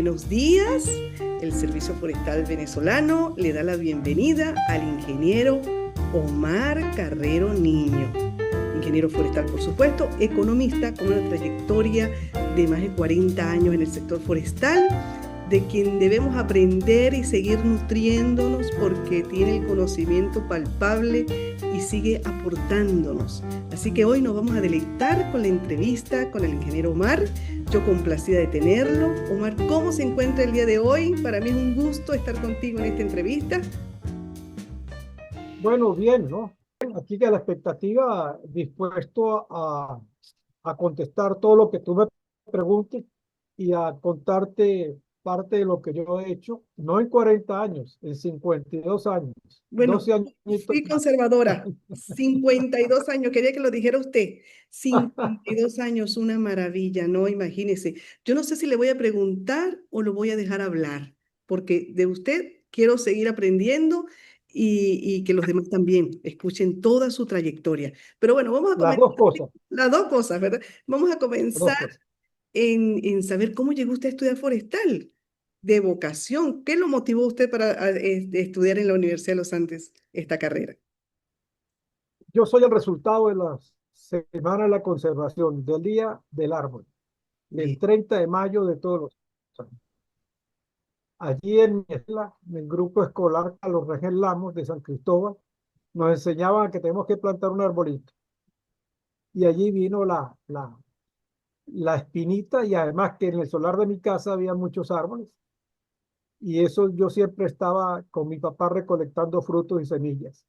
Buenos días. El Servicio Forestal Venezolano le da la bienvenida al ingeniero Omar Carrero Niño. Ingeniero forestal, por supuesto, economista con una trayectoria de más de 40 años en el sector forestal, de quien debemos aprender y seguir nutriéndonos porque tiene el conocimiento palpable y sigue aportándonos. Así que hoy nos vamos a deleitar con la entrevista con el ingeniero Omar. Yo complacida de tenerlo. Omar, ¿cómo se encuentra el día de hoy? Para mí es un gusto estar contigo en esta entrevista. Bueno, bien, ¿no? Aquí que la expectativa, dispuesto a contestar todo lo que tú me preguntes y a contarte parte de lo que yo he hecho, no en 40 años, en 52 años, Bueno, 12 añitos fui más. conservadora, 52 años, quería que lo dijera usted. 52 años, una maravilla, ¿no? Imagínese. Yo no sé si le voy a preguntar o lo voy a dejar hablar, porque de usted quiero seguir aprendiendo y que los demás también escuchen toda su trayectoria. Pero bueno, vamos a Las comenzar dos cosas, las dos cosas, ¿verdad? Vamos a las dos comenzar cosas. en saber cómo llegó usted a estudiar forestal, de vocación. ¿Qué lo motivó usted para estudiar en la Universidad de los Andes esta carrera? Yo soy el resultado de la Semana de la Conservación, del Día del Árbol, el Bien. 30 de mayo de todos los años. Allí en mi escuela, en el grupo escolar Carlos Rangel Lamos de San Cristóbal, nos enseñaban que tenemos que plantar un arbolito. Y allí vino la espinita y además que en el solar de mi casa había muchos árboles. Y eso yo siempre estaba con mi papá recolectando frutos y semillas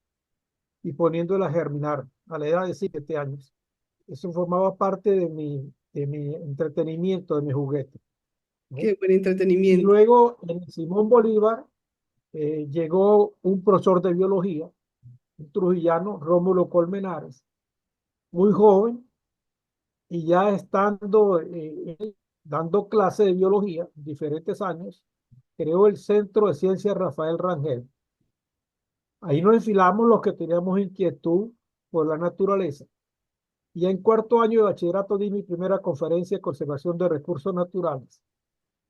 y poniéndolas a germinar a la edad de 7 años. Eso formaba parte de mi entretenimiento, de mi juguete, ¿no? Qué buen Y entretenimiento. luego en Simón Bolívar llegó un profesor de biología, un trujillano, Rómulo Colmenares, muy joven, y ya estando dando clase de biología, diferentes años, creó el Centro de Ciencias Rafael Rangel. Ahí nos enfilamos los que teníamos inquietud por la naturaleza. Y en cuarto año de bachillerato di mi primera conferencia de conservación de recursos naturales,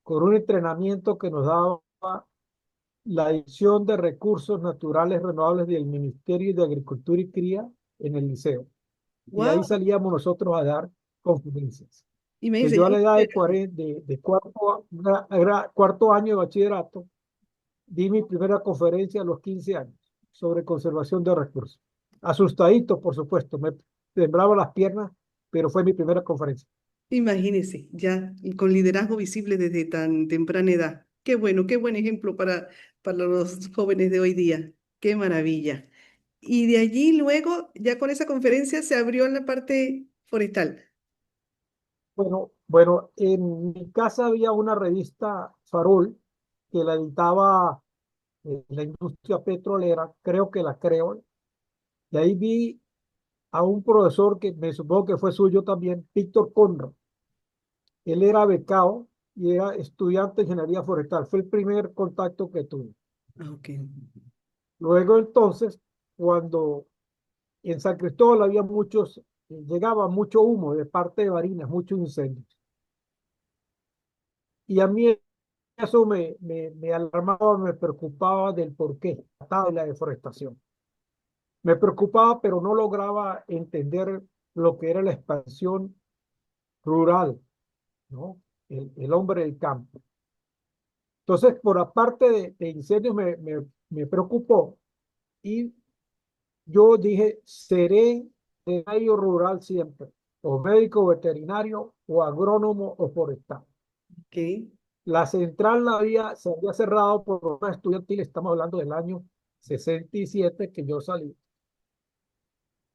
con un entrenamiento que nos daba la División de Recursos Naturales Renovables del Ministerio de Agricultura y Cría en el liceo. Y ahí Wow. salíamos nosotros a dar conferencias. Y me Pues dice, yo yo a no la edad de, sé, 40, de cuarto año de bachillerato, di mi primera conferencia a los 15 años sobre conservación de recursos. Asustadito, por supuesto, me temblaban las piernas, pero fue mi primera conferencia. imagínese, ya y con liderazgo visible desde tan temprana edad. Qué bueno, qué buen ejemplo para los jóvenes de hoy día. Qué maravilla. Y de allí luego, ya con esa conferencia, se abrió en la parte forestal. Bueno, en mi casa había una revista Farol que la editaba la industria petrolera, creo que la creo, y ahí vi a un profesor que me supongo que fue suyo también, Víctor Conrad. Él era becado y era estudiante de ingeniería forestal. Fue el primer contacto que tuve. Ah, ok. Luego entonces, cuando en San Cristóbal había llegaba mucho humo de parte de Barinas, muchos incendios. Y a mí eso me alarmaba, me preocupaba del porqué de la deforestación. Me preocupaba, pero no lograba entender lo que era la expansión rural, ¿no? El hombre del campo. Entonces, por aparte de incendios, me preocupó y yo dije, seré de medio rural siempre, o médico veterinario, o agrónomo, o forestal. Ok. La central se había cerrado por una estudiantil, estamos hablando del año 67 que yo salí.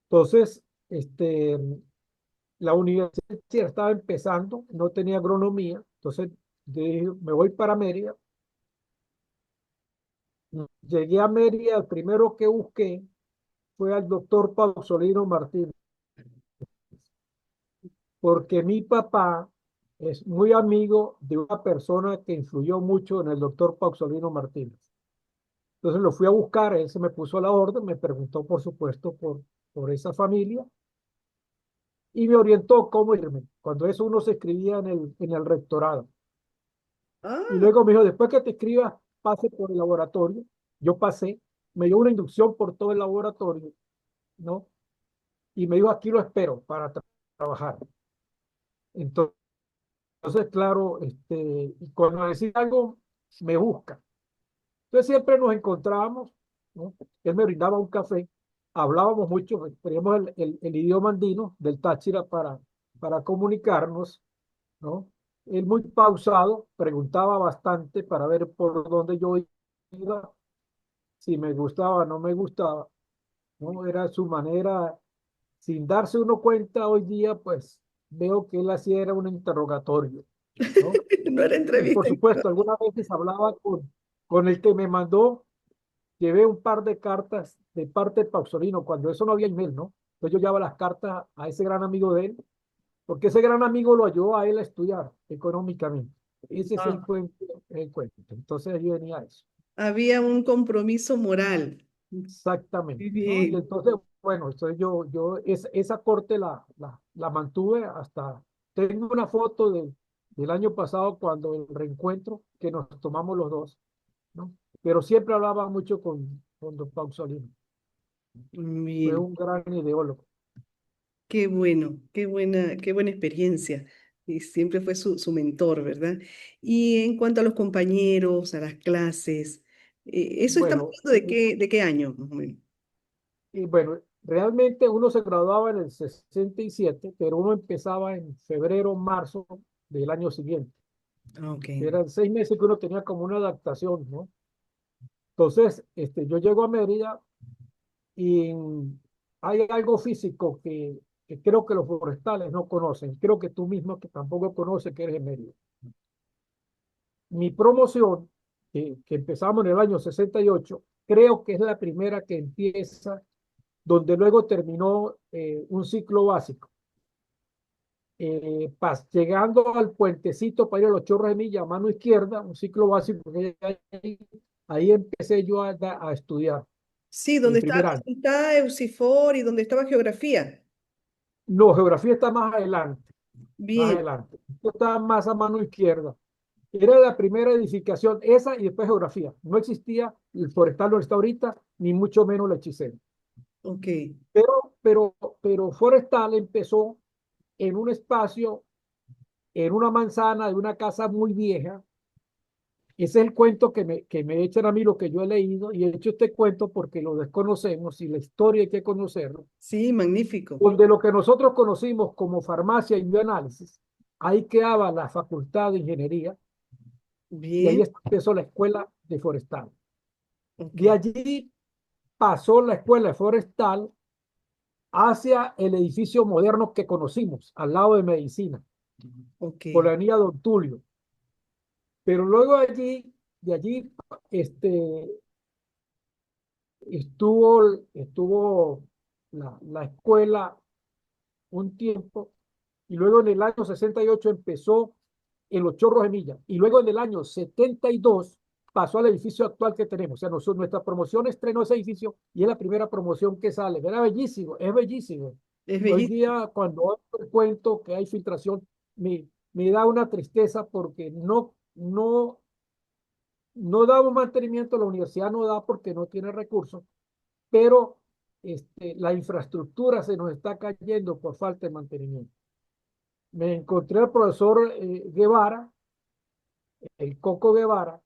Entonces, la universidad estaba empezando, no tenía agronomía, entonces dije, me voy para Mérida. Llegué a Mérida, el primero que busqué fue al doctor Paulino Martínez, porque mi papá es muy amigo de una persona que influyó mucho en el doctor Paulino Martínez. Entonces lo fui a buscar, él se me puso a la orden, me preguntó, por supuesto, por esa familia y me orientó cómo irme. Cuando eso uno se escribía en el rectorado. Y Ah, luego me dijo, después que te escribas, pase por el laboratorio. Yo pasé, me dio una inducción por todo el laboratorio, ¿no? Y me dijo, aquí lo espero para trabajar. Entonces, claro, y cuando necesita algo, me busca. Entonces siempre nos encontrábamos, ¿no? Él me brindaba un café, hablábamos mucho, teníamos el idioma andino del Táchira para comunicarnos, ¿no? Él muy pausado, preguntaba bastante para ver por dónde yo iba, si me gustaba o no me gustaba, ¿no? Era su manera, sin darse uno cuenta hoy día, pues veo que él hacía era un interrogatorio, ¿no? no era Y por entrevista. supuesto, algunas veces hablaba con el que me mandó, llevé un par de cartas de parte de Pauzolino, cuando eso no había email, ¿no? Entonces yo llevaba las cartas a ese gran amigo de él, porque ese gran amigo lo ayudó a él a estudiar económicamente. Ese es Ah, el cuento. Entonces ahí venía eso. había un compromiso moral. Exactamente, Muy ¿no? Y bien. entonces, bueno, entonces esa corte la mantuve hasta, tengo una foto del año pasado cuando el reencuentro que nos tomamos los dos, ¿no? Pero siempre hablaba mucho con don Pauzolino. Fue Bien. un gran ideólogo. Qué bueno, qué buena experiencia. Y siempre fue su mentor, ¿verdad? Y en cuanto a los compañeros, a las clases, ¿eso estamos Bueno, hablando de qué año, más o menos? y bueno, realmente uno se graduaba en el 67, pero uno empezaba en febrero, marzo del año siguiente. Ah, ok. Eran 6 meses que uno tenía como una adaptación, ¿no? Entonces, yo llego a Mérida y hay algo físico que creo que los forestales no conocen. Creo que tú mismo que tampoco conoces que eres de Mérida. Mi promoción, que empezamos en el año 68, creo que es la primera que empieza donde luego terminó un ciclo básico. Llegando al puentecito para ir a los Chorros de Milla, a mano izquierda, un ciclo básico, que ahí empecé yo a estudiar Sí, en donde está, primer año. donde está Eusifor y donde estaba geografía. No, geografía está más adelante, más Bien, adelante. Esto está más a mano izquierda. Era la primera edificación, esa y después geografía. No existía el forestal donde está ahorita, ni mucho menos la hechicera. ok. Pero forestal empezó en un espacio, en una manzana de una casa muy vieja. Ese es el cuento que me echan a mí lo que yo he leído y he hecho este cuento porque lo desconocemos y la historia hay que conocerlo. Sí, magnífico. Donde lo que nosotros conocimos como farmacia y bioanálisis, ahí quedaba la facultad de ingeniería y ahí Bien, empezó la escuela de forestal. ok, De allí pasó la escuela de forestal hacia el edificio moderno que conocimos, al lado de medicina, ok. por la avenida Don Tulio. Pero luego de allí, este, estuvo la escuela un tiempo y luego en el año 68 empezó en los Chorros de Milla y luego en el año 72 pasó al edificio actual que tenemos. O sea, nuestra promoción estrenó ese edificio y es la primera promoción que sale. Era bellísimo, es bellísimo. Es Hoy bellísimo. día, cuando oigo el cuento que hay filtración, me da una tristeza porque no damos mantenimiento, la universidad no da porque no tiene recursos, pero la infraestructura se nos está cayendo por falta de mantenimiento. Me encontré al profesor Guevara, el Coco Guevara,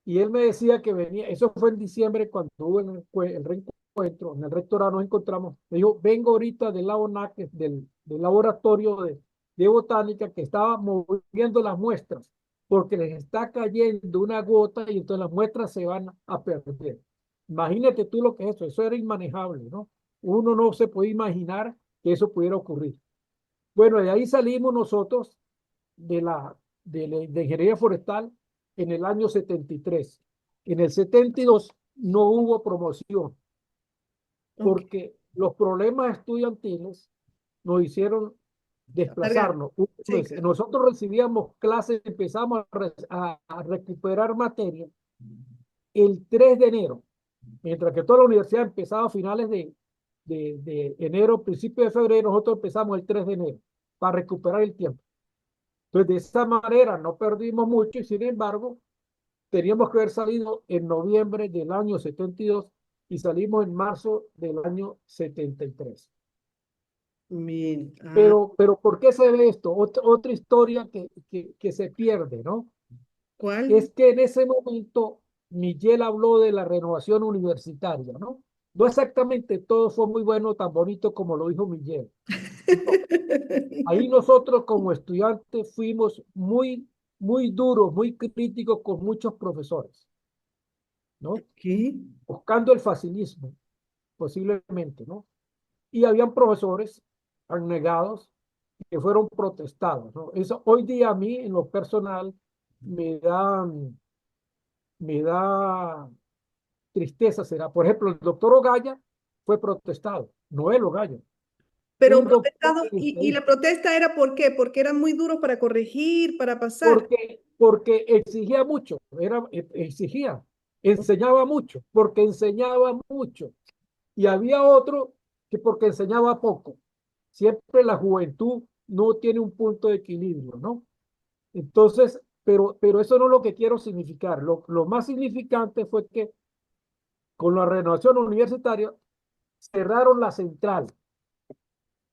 y él me decía que venía, eso fue en diciembre cuando hubo el reencuentro, en el rectorado nos encontramos, me dijo, vengo ahorita del LABONAC, del laboratorio de botánica que estaba moviendo las muestras, porque les está cayendo una gota y entonces las muestras se van a perder. Imagínate tú lo que es eso era inmanejable, ¿no? Uno no se puede imaginar que eso pudiera ocurrir. Bueno, de ahí salimos nosotros de ingeniería forestal en el año 73. En el 72 no hubo promoción Ok. porque los problemas estudiantiles nos hicieron Larga. desplazarnos. Sí, claro. Nosotros recibíamos clases, empezamos a recuperar materia el 3 de enero, mientras que toda la universidad empezaba a finales de enero, principio de febrero, nosotros empezamos el 3 de enero para recuperar el tiempo. Entonces, de esa manera no perdimos mucho y sin embargo, teníamos que haber salido en noviembre del año 72 y salimos en marzo del año 73. Bien. Ah, Pero ¿por qué se ve esto? Otra historia que se pierde, ¿no? ¿cuál? Es que en ese momento Miguel habló de la renovación universitaria, ¿no? No exactamente todo fue muy bueno, tan bonito como lo dijo Miguel. No. Ahí nosotros como estudiantes fuimos muy duros, muy críticos con muchos profesores, ¿no? ¿Qué? Buscando el facilismo, posiblemente, ¿no? Y habían profesores abnegados que fueron protestados, ¿no? Eso hoy día a mí, en lo personal, me da, me da tristeza, será. Por ejemplo, el doctor Ogaya fue protestado, Noel Ogaya, Pero un doctor protestado, y la manifiesta, protesta era ¿por qué? Porque eran muy duros para corregir, para pasar. porque exigía mucho, exigía, enseñaba mucho, porque enseñaba mucho. Y había otro que porque enseñaba poco. Siempre la juventud no tiene un punto de equilibrio, ¿no? Entonces, pero eso no es lo que quiero significar. Lo más significante fue que con la renovación universitaria cerraron la central.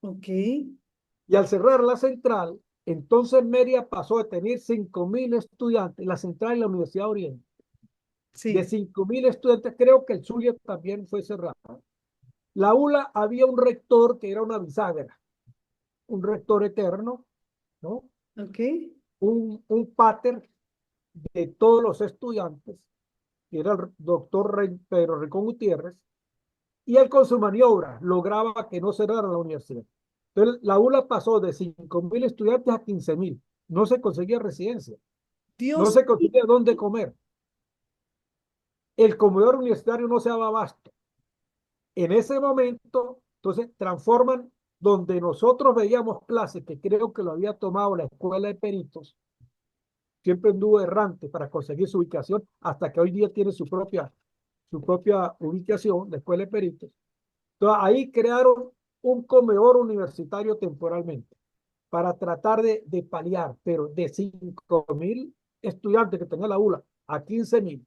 Ok, Y al cerrar la central, entonces Mérida pasó de tener 5.000 estudiantes, la central y la Universidad de Oriente. De sí, 5.000 estudiantes, creo que el suyo también fue cerrado. La ULA había un rector que era una bisagra, un rector eterno, ¿no? ok, Un pater de todos los estudiantes, que era el doctor Pedro Rincón Gutiérrez, y él con su maniobra lograba que no cerrara la universidad. Entonces, la ULA pasó de 5.000 estudiantes a 15.000. No se conseguía residencia, no Dios se mío, conseguía dónde comer. El comedor universitario no se daba abasto. En ese momento, entonces, transforman donde nosotros veíamos clases, que creo que lo había tomado la escuela de peritos, siempre anduvo errante para conseguir su ubicación, hasta que hoy día tiene su propia ubicación, la escuela de peritos. Entonces, ahí crearon un comedor universitario temporalmente para tratar de paliar, pero de 5.000 estudiantes que tenía la ULA a 15.000.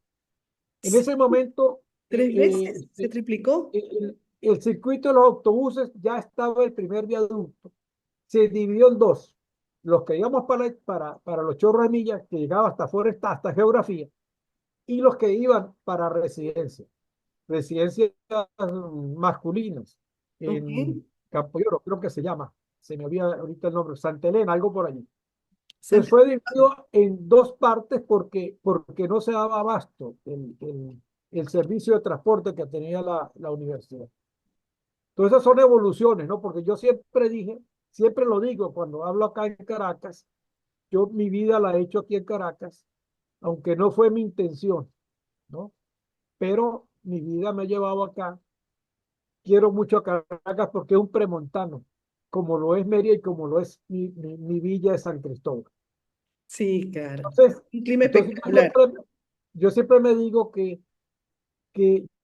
En sí, ese momento, 3 veces, se triplicó. el circuito de los autobuses ya estaba el primer viaducto. Se dividió en dos. Los que íbamos para los Chorros de Millas, que llegaba hasta Foresta, hasta Geografía, y los que iban para residencias masculinas, Ok, en Campo Oro, creo que se llama, se me había ahorita el nombre, Santa Elena, algo por allí. Entonces Santa- fue dividido en dos partes porque no se daba abasto el servicio de transporte que tenía la universidad. Entonces esas son evoluciones, ¿no? Porque yo siempre dije, siempre lo digo cuando hablo acá en Caracas, yo mi vida la he hecho aquí en Caracas, aunque no fue mi intención, ¿no? Pero mi vida me ha llevado acá. Quiero mucho a Caracas porque es un premontano, como lo es Mérida y como lo es mi villa de San Cristóbal. sí, claro. Entonces, Un clima entonces espectacular. yo siempre me digo que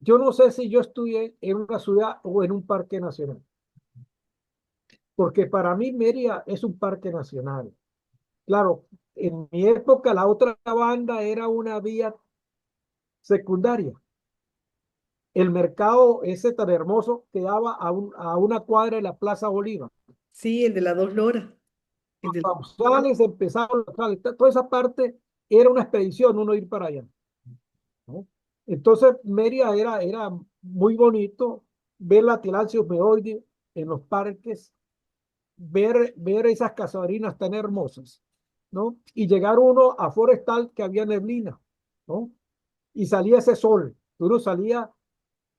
yo no sé si yo estudié en una ciudad o en un parque nacional, porque para mí Mérida es un parque nacional. Claro, en mi época la otra banda era una vía secundaria. El mercado ese tan hermoso quedaba a una cuadra de la Plaza Bolívar. Sí, el de las 2 loras. El del... Pausales empezaron, toda esa parte era una expedición, uno ir para allá, ¿no? Entonces, Mérida era muy bonito ver la Tilancia Meoide en los parques, ver esas casarinas tan hermosas, ¿no? Y llegar uno a Forestal que había neblina, ¿no? Y salía ese sol, uno salía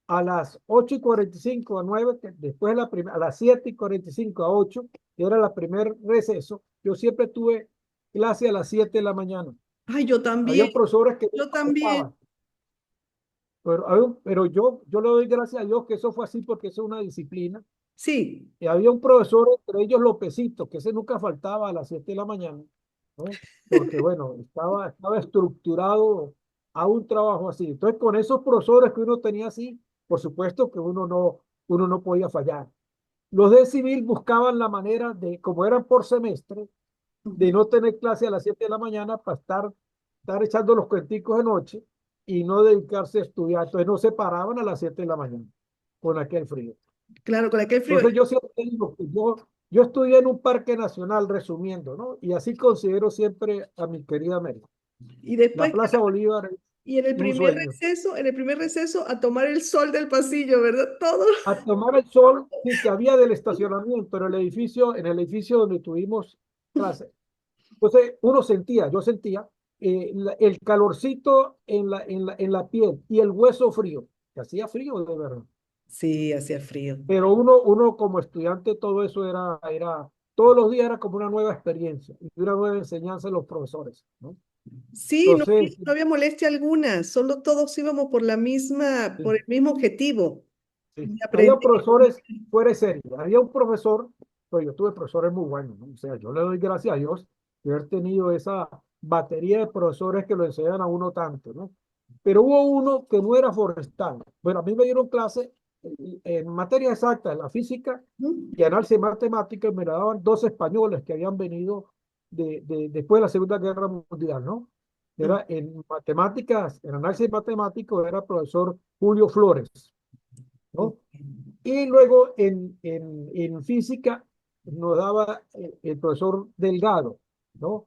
a las 8:45 a 9, después a las 7:45 a 8, que era la primer receso, yo siempre tuve clase a las 7 de la mañana. Ay, yo también, Había profesores que yo también. estaban, pero yo le doy gracias a Dios que eso fue así porque eso es una disciplina. Sí, Y había un profesor, entre ellos Lopecito, que ese nunca faltaba a las 7 de la mañana, ¿no? Porque bueno, estaba estructurado a un trabajo así. Entonces, con esos profesores que uno tenía así, por supuesto que uno no podía fallar. Los de civil buscaban la manera de, como eran por semestre, de no tener clase a las 7 de la mañana para estar echando los cuenticos de noche y no dedicarse a estudiar. Entonces no se paraban a las 7 de la mañana con aquel frío. Claro, con aquel frío. Entonces yo siempre digo que yo estudié en un parque nacional, resumiendo, ¿no? Y así considero siempre a mi querida América. Y La después, Plaza Bolívar es y un sueño. en el primer receso, a tomar el sol del pasillo, ¿verdad? Todo. A tomar el sol, sí, que había del estacionamiento en el edificio donde tuvimos clase. Entonces uno sentía, yo sentía el calorcito en la piel y el hueso frío, que hacía frío de verdad. Sí, hacía frío. Pero uno como estudiante, todo eso todos los días era como una nueva experiencia y una nueva enseñanza de los profesores, ¿no? Sí, no, Entonces, no había molestia alguna, solo todos íbamos por la misma, por sí, el mismo objetivo sí. de Había aprender. profesores fuera de serie. Había un profesor, pues yo tuve profesores muy buenos, ¿no? O sea, yo le doy gracias a Dios de haber tenido esa batería de profesores que lo enseñan a uno tanto, ¿no? Pero hubo uno que no era forestal. Bueno, a mí me dieron clase en materia exacta, en la física Ujú. y análisis matemático, y me la daban dos españoles que habían venido después de la Segunda Guerra Mundial, ¿no? Ah, Era en matemáticas, en análisis matemático, era el profesor Julio Flores, ¿no? ok. Y luego en física nos daba el profesor Delgado, ¿no?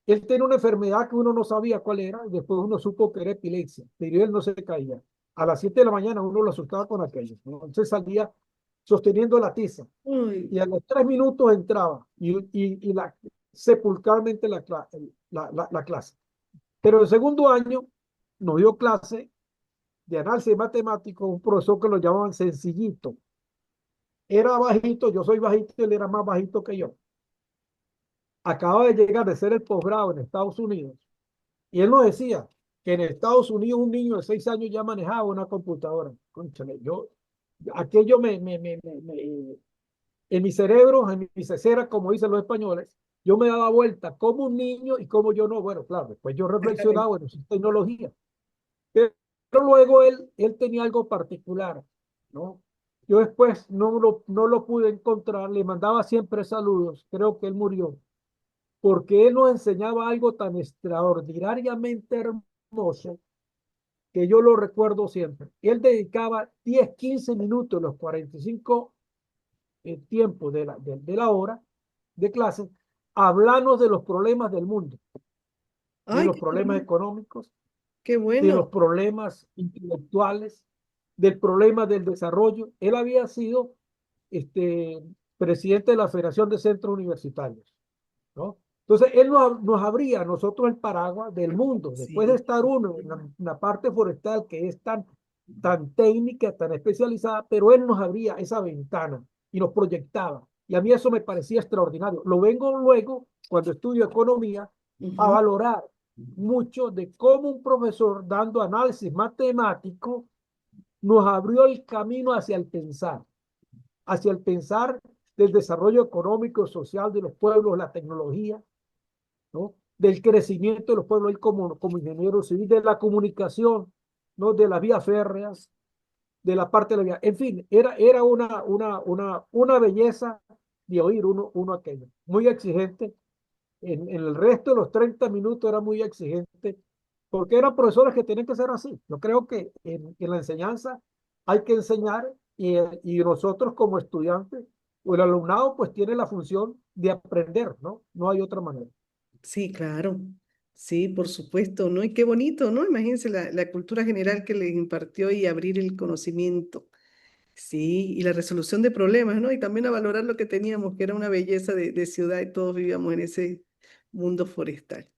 Él tenía una enfermedad que uno no sabía cuál era, y después uno supo que era epilepsia, pero él no se caía. A las 7 de la mañana uno lo asustaba con aquello, ¿no? Entonces salía sosteniendo la tiza, Uy, y a los 3 minutos entraba, sepulcralmente la clase. Pero el segundo año nos dio clase de análisis matemático, un profesor que lo llamaban Sencillito. Era bajito, yo soy bajito, él era más bajito que yo. Acaba de llegar de hacer el posgrado en Estados Unidos. Y él nos decía que en Estados Unidos un niño de 6 años ya manejaba una computadora. Cónchale, aquello en mi cerebro, en mi cesera, como dicen los españoles, yo me daba vuelta como un niño y como yo no. Bueno, claro, después yo reflexionaba, exactamente. bueno, es tecnología. Pero luego él tenía algo particular, ¿no? Yo después no lo pude encontrar, le mandaba siempre saludos, creo que él murió, porque él nos enseñaba algo tan extraordinariamente hermoso que yo lo recuerdo siempre. Él dedicaba 10, 15 minutos, los 45 tiempos de la hora de clase, a hablarnos de los problemas del mundo, de Ay, los problemas económicos, qué de bueno. los problemas intelectuales, del problema del desarrollo. Él había sido este, presidente de la Federación de Centros Universitarios, ¿no? Entonces, él nos abría a nosotros el paraguas del mundo, después de Sí. estar uno en la parte forestal que es tan técnica, tan especializada, pero él nos abría esa ventana y nos proyectaba. Y a mí eso me parecía extraordinario. Lo vengo luego, cuando estudio economía, a Ujú. valorar mucho de cómo un profesor dando análisis matemático nos abrió el camino hacia el pensar del desarrollo económico y social de los pueblos, la tecnología, ¿no? Del crecimiento de los pueblos, él como ingeniero civil, de la comunicación, ¿no? De las vías férreas, de la parte de la vía. En fin, era una belleza de oír uno aquello. Muy exigente. En el resto de los 30 minutos era muy exigente, porque eran profesores que tienen que ser así. Yo creo que en la enseñanza hay que enseñar y nosotros como estudiantes o el alumnado pues tiene la función de aprender, ¿no? No hay otra manera. Sí, claro. Sí, por supuesto, ¿no? Y qué bonito, ¿no? Imagínense la cultura general que les impartió y abrir el conocimiento. Sí, y la resolución de problemas, ¿no? Y también a valorar lo que teníamos, que era una belleza de ciudad y todos vivíamos en ese mundo forestal.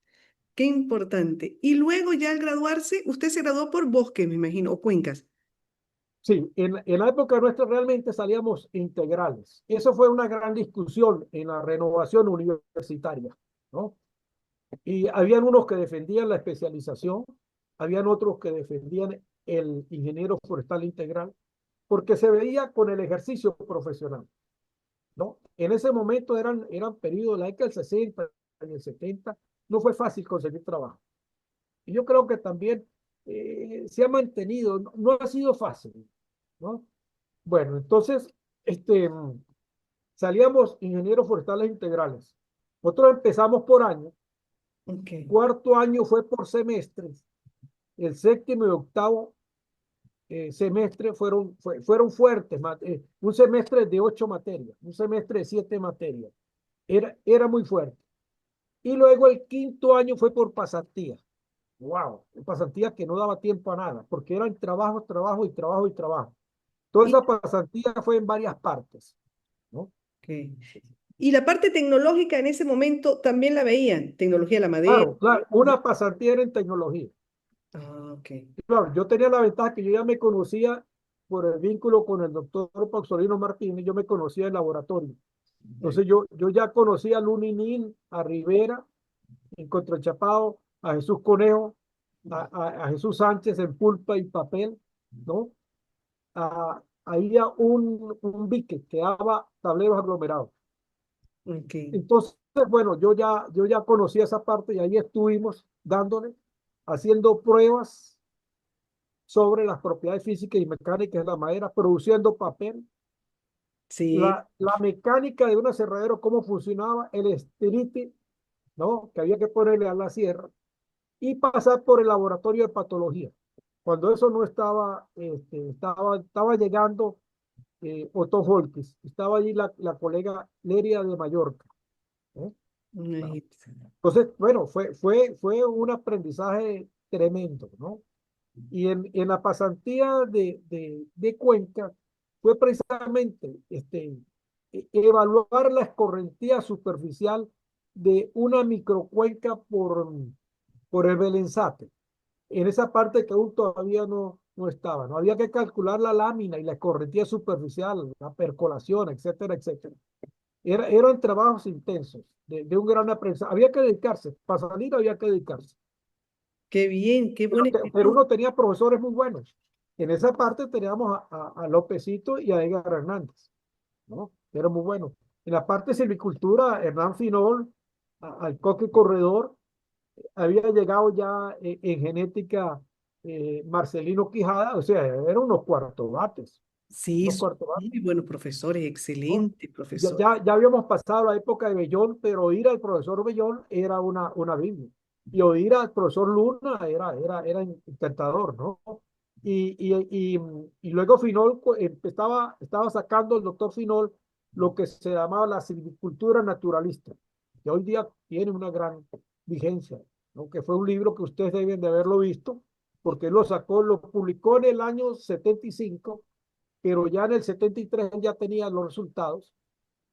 Qué importante. Y luego ya al graduarse, usted se graduó por bosque, me imagino, o cuencas. Sí, en la época nuestra realmente salíamos integrales. Eso fue una gran discusión en la renovación universitaria, ¿no? Y habían unos que defendían la especialización, habían otros que defendían el ingeniero forestal integral, porque se veía con el ejercicio profesional, ¿no? En ese momento eran periodos, la década del 60 y el 70, no fue fácil conseguir trabajo. Y yo creo que también se ha mantenido, no ha sido fácil, ¿no? Bueno, entonces, salíamos ingenieros forestales integrales. Nosotros empezamos por año, Ok. cuarto año fue por semestres, el séptimo y octavo semestre fueron fuertes, un semestre de 8 materias, un semestre de 7 materias, era muy fuerte. Y luego el quinto año fue por pasantía. Wow, pasantía que no daba tiempo a nada, porque eran trabajo, trabajo y trabajo y trabajo. Toda Y, esa pasantía fue en varias partes, ¿no? ok. Y la parte tecnológica en ese momento también la veían, tecnología de la madera. Claro, claro, una pasantía era en tecnología. Ah, ok. Claro, yo tenía la ventaja que yo ya me conocía por el vínculo con el doctor Paxolino Martínez, yo me conocía en laboratorio. Entonces yo ya conocía a Luninin, a Rivera, en Contrachapado, a Jesús Conejo, a Jesús Sánchez en pulpa y papel, ¿no? Había un bique que daba tableros aglomerados. Ok. Entonces, bueno, yo ya conocía esa parte y ahí estuvimos dándole, haciendo pruebas sobre las propiedades físicas y mecánicas de la madera, produciendo papel, Sí, la mecánica de un aserradero, cómo funcionaba, el estirite, ¿no? Que había que ponerle a la sierra y pasar por el laboratorio de patología. Cuando eso no estaba, estaba llegando Otto Volkes, estaba allí la colega Leria de Mallorca, ¿eh? imagínate. Entonces, bueno, fue un aprendizaje tremendo, ¿no? Y en la pasantía de Cuenca fue precisamente evaluar la escorrentía superficial de una microcuenca por el Belenzate. En esa parte que aún todavía no estaba, ¿no? Había que calcular la lámina y la escorrentía superficial, la percolación, etcétera, etcétera. Eran trabajos intensos, de un gran aprendizaje. Había que dedicarse, para salir había que dedicarse. Qué bien, qué Pero, buena pero experiencia. uno tenía profesores muy buenos. En esa parte teníamos a Lópezito y a Edgar Hernández, ¿no? Era muy bueno. En la parte de silvicultura, Hernán Finol, al Coque Corredor, había llegado ya en genética Marcelino Quijada, o sea, eran unos cuartos bates, Sí, unos son cuartos bates, muy buenos profesores, ¿no? excelentes Ya, profesores. ya, ya habíamos pasado la época de Bellón, pero oír al profesor Bellón era una Biblia. Y oír al profesor Luna era encantador, ¿no? Y luego Finol estaba sacando el doctor Finol lo que se llamaba la silvicultura naturalista, que hoy día tiene una gran vigencia, ¿no? Que fue un libro que ustedes deben de haberlo visto, porque él lo sacó, lo publicó en el año 75, pero ya en el 73 ya tenía los resultados,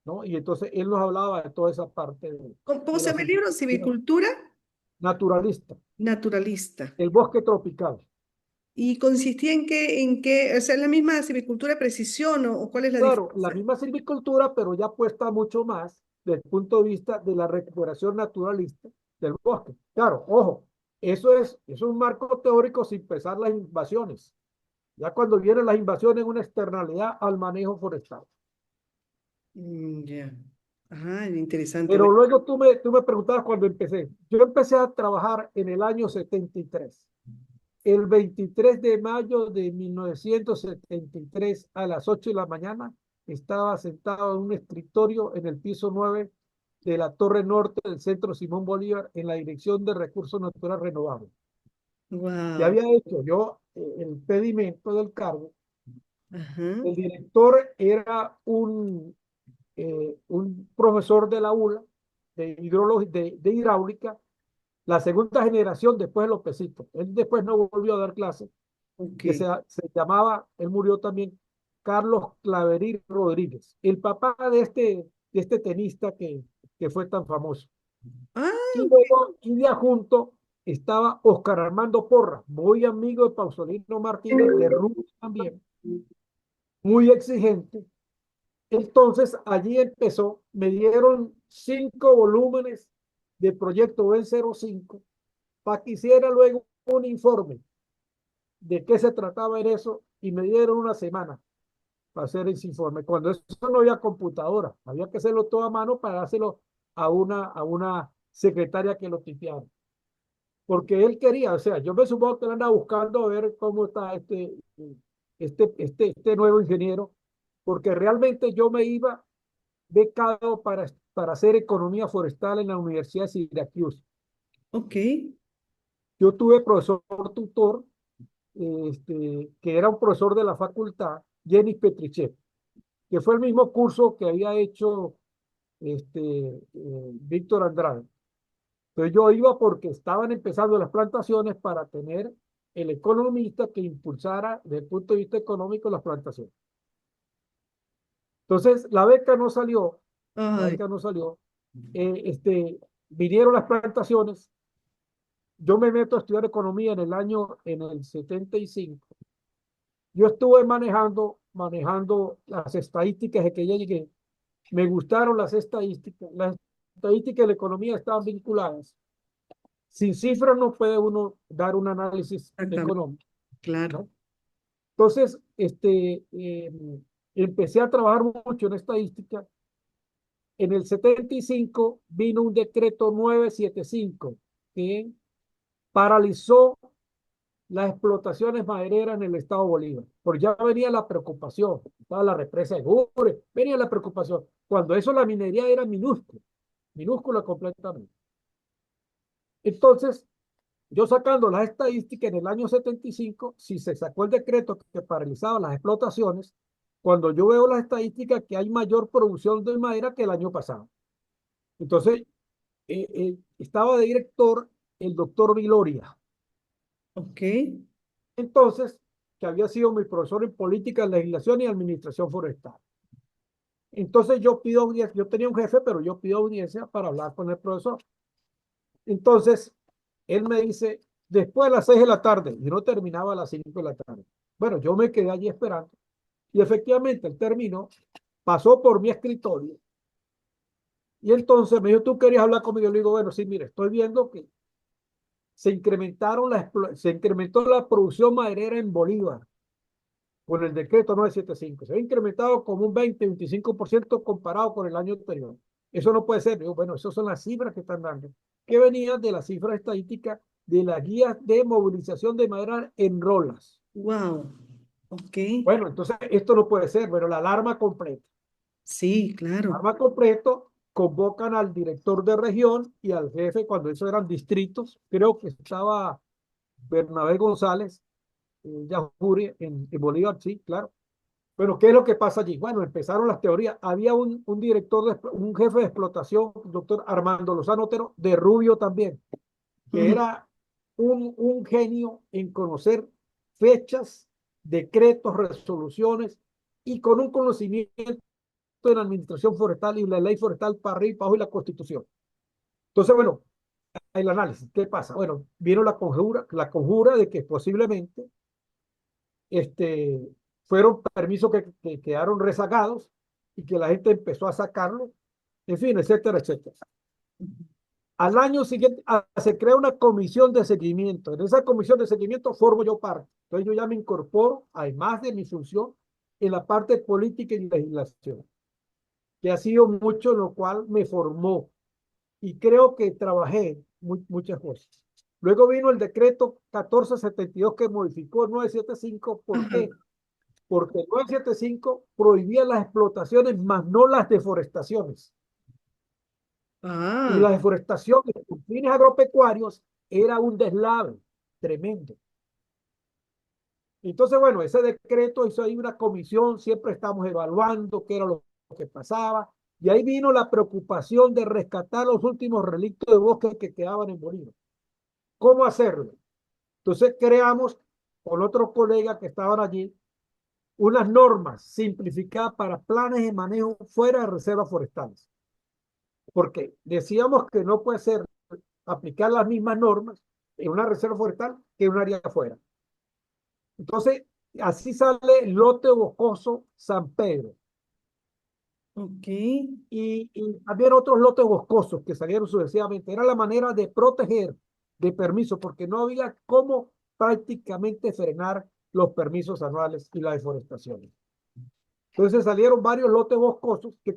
¿no? Y entonces él nos hablaba de toda esa parte ¿Cómo de se la llama el libro? silvicultura Civicultura naturalista, naturalista. el bosque tropical. ¿Y consistía en qué, o sea, es la misma civicultura de precisión o cuál es la Claro, la diferencia? misma silvicultura, pero ya puesta mucho más desde el punto de vista de la recuperación naturalista del bosque. Claro, ojo, eso es un marco teórico sin pesar las invasiones. Ya cuando vienen las invasiones, una externalidad al manejo forestal. Ya. Ajá, interesante. Pero luego tú me preguntabas cuando empecé. Yo empecé a trabajar en el año 73. El 23 de mayo de 1973 a las 8 de la mañana estaba sentado en un escritorio en el piso 9 de la Torre Norte del Centro Simón Bolívar en la Dirección de Recursos Naturales Renovables. Ya Wow. había hecho yo el pedimento del cargo. Ajá. El director era un profesor de la ULA de hidráulica, la segunda generación después de Lópezito. Él después no volvió a dar clases, Ok. que se llamaba, él murió también, Carlos Claverí Rodríguez, el papá de este tenista que fue tan famoso. Ah, Y ok. luego, y de adjunto, estaba Oscar Armando Porra, muy amigo de Pausolino Martínez, de Rubio también, muy exigente. Entonces, allí empezó, me dieron 5 volúmenes de Proyecto Ben 05 para que hiciera luego un informe de qué se trataba en eso y me dieron una semana para hacer ese informe. Cuando eso no había computadora, había que hacerlo todo a mano para dárselo a una secretaria que lo tipeara. Porque él quería, o sea, yo me supongo que él anda buscando a ver cómo está este nuevo ingeniero, porque realmente yo me iba becado para hacer economía forestal en la Universidad de Syracuse. Ok. Yo tuve profesor tutor, que era un profesor de la facultad, Jenny Petrichev, que fue el mismo curso que había hecho Víctor Andrade. Entonces yo iba porque estaban empezando las plantaciones para tener el economista que impulsara desde el punto de vista económico las plantaciones. Entonces la beca no salió, la Ay, beca no salió. Vinieron las plantaciones. Yo me meto a estudiar economía en el 75. Yo estuve manejando las estadísticas de que ya llegué. Me gustaron las estadísticas. Las estadísticas de la economía estaban vinculadas. Sin cifras no puede uno dar un análisis exactamente. económico, Claro. ¿no? Entonces, empecé a trabajar mucho en estadística. En el 75 vino un decreto 975 que paralizó las explotaciones madereras en el estado Bolívar. Porque ya venía la preocupación, estaba la represa de Gure, venía la preocupación. Cuando eso la minería era minúscula, minúscula completamente. Entonces, yo sacando las estadísticas en el año 75, si se sacó el decreto que paralizaba las explotaciones, cuando yo veo las estadísticas que hay mayor producción de madera que el año pasado. Entonces, estaba de director el doctor Viloria. Ok. Entonces, que había sido mi profesor en política, legislación y administración forestal. Entonces yo pido audiencia, yo tenía un jefe, pero yo pido audiencia para hablar con el profesor. Entonces, él me dice, después de las 6 de la tarde, y no terminaba a las 5 de la tarde. Bueno, yo me quedé allí esperando. Y efectivamente, el término pasó por mi escritorio. Y entonces me dijo, ¿tú querías hablar conmigo? Yo le digo, bueno, sí, mire, estoy viendo que se incrementó la producción maderera en Bolívar con el decreto 975. Se ha incrementado como un 20-25% comparado con el año anterior. Eso no puede ser. Digo, bueno, esas son las cifras que están dando, que venían de las cifras estadísticas de las guías de movilización de madera en rolas. Wow. Ok. Bueno, entonces esto no puede ser, pero la alarma completa. Sí, claro. Alarma completo, convocan al director de región y al jefe cuando esos eran distritos. Creo que estaba Bernabé González, Yajuri, en Bolívar, sí, claro. Bueno, ¿qué es lo que pasa allí? Bueno, empezaron las teorías. Había un director, un jefe de explotación, doctor Armando Lozano Otero, de Rubio también, que Ujú. era un genio en conocer fechas, decretos, resoluciones y con un conocimiento de la administración forestal y la ley forestal para arriba y para abajo y la constitución. Entonces, bueno, el análisis, ¿qué pasa? Bueno, vino la conjura de que posiblemente este, fueron permisos que quedaron rezagados y que la gente empezó a sacarlo, en fin, etcétera, etcétera. Al año siguiente se crea una comisión de seguimiento. En esa comisión de seguimiento formo yo parte. Entonces yo ya me incorporo, además de mi función, en la parte política y legislación, que ha sido mucho, lo cual me formó y creo que trabajé muchas cosas. Luego vino el decreto 1472 que modificó el 975. ¿Por Ajá. qué? Porque el 975 prohibía las explotaciones, más no las deforestaciones. Y Ah, la deforestación con fines agropecuarios era un deslave tremendo. Entonces, bueno, ese decreto hizo ahí una comisión, siempre estamos evaluando qué era lo que pasaba, y ahí vino la preocupación de rescatar los últimos relictos de bosque que quedaban en Bolívar. ¿Cómo hacerlo? Entonces creamos con otros colegas que estaban allí unas normas simplificadas para planes de manejo fuera de reservas forestales. Porque decíamos que no puede ser aplicar las mismas normas en una reserva forestal que en un área afuera. Entonces, así sale el lote boscoso San Pedro. ok. Y también otros lotes boscosos que salieron sucesivamente. Era la manera de proteger de permiso, porque no había cómo prácticamente frenar los permisos anuales y la deforestación. Entonces salieron varios lotes boscosos que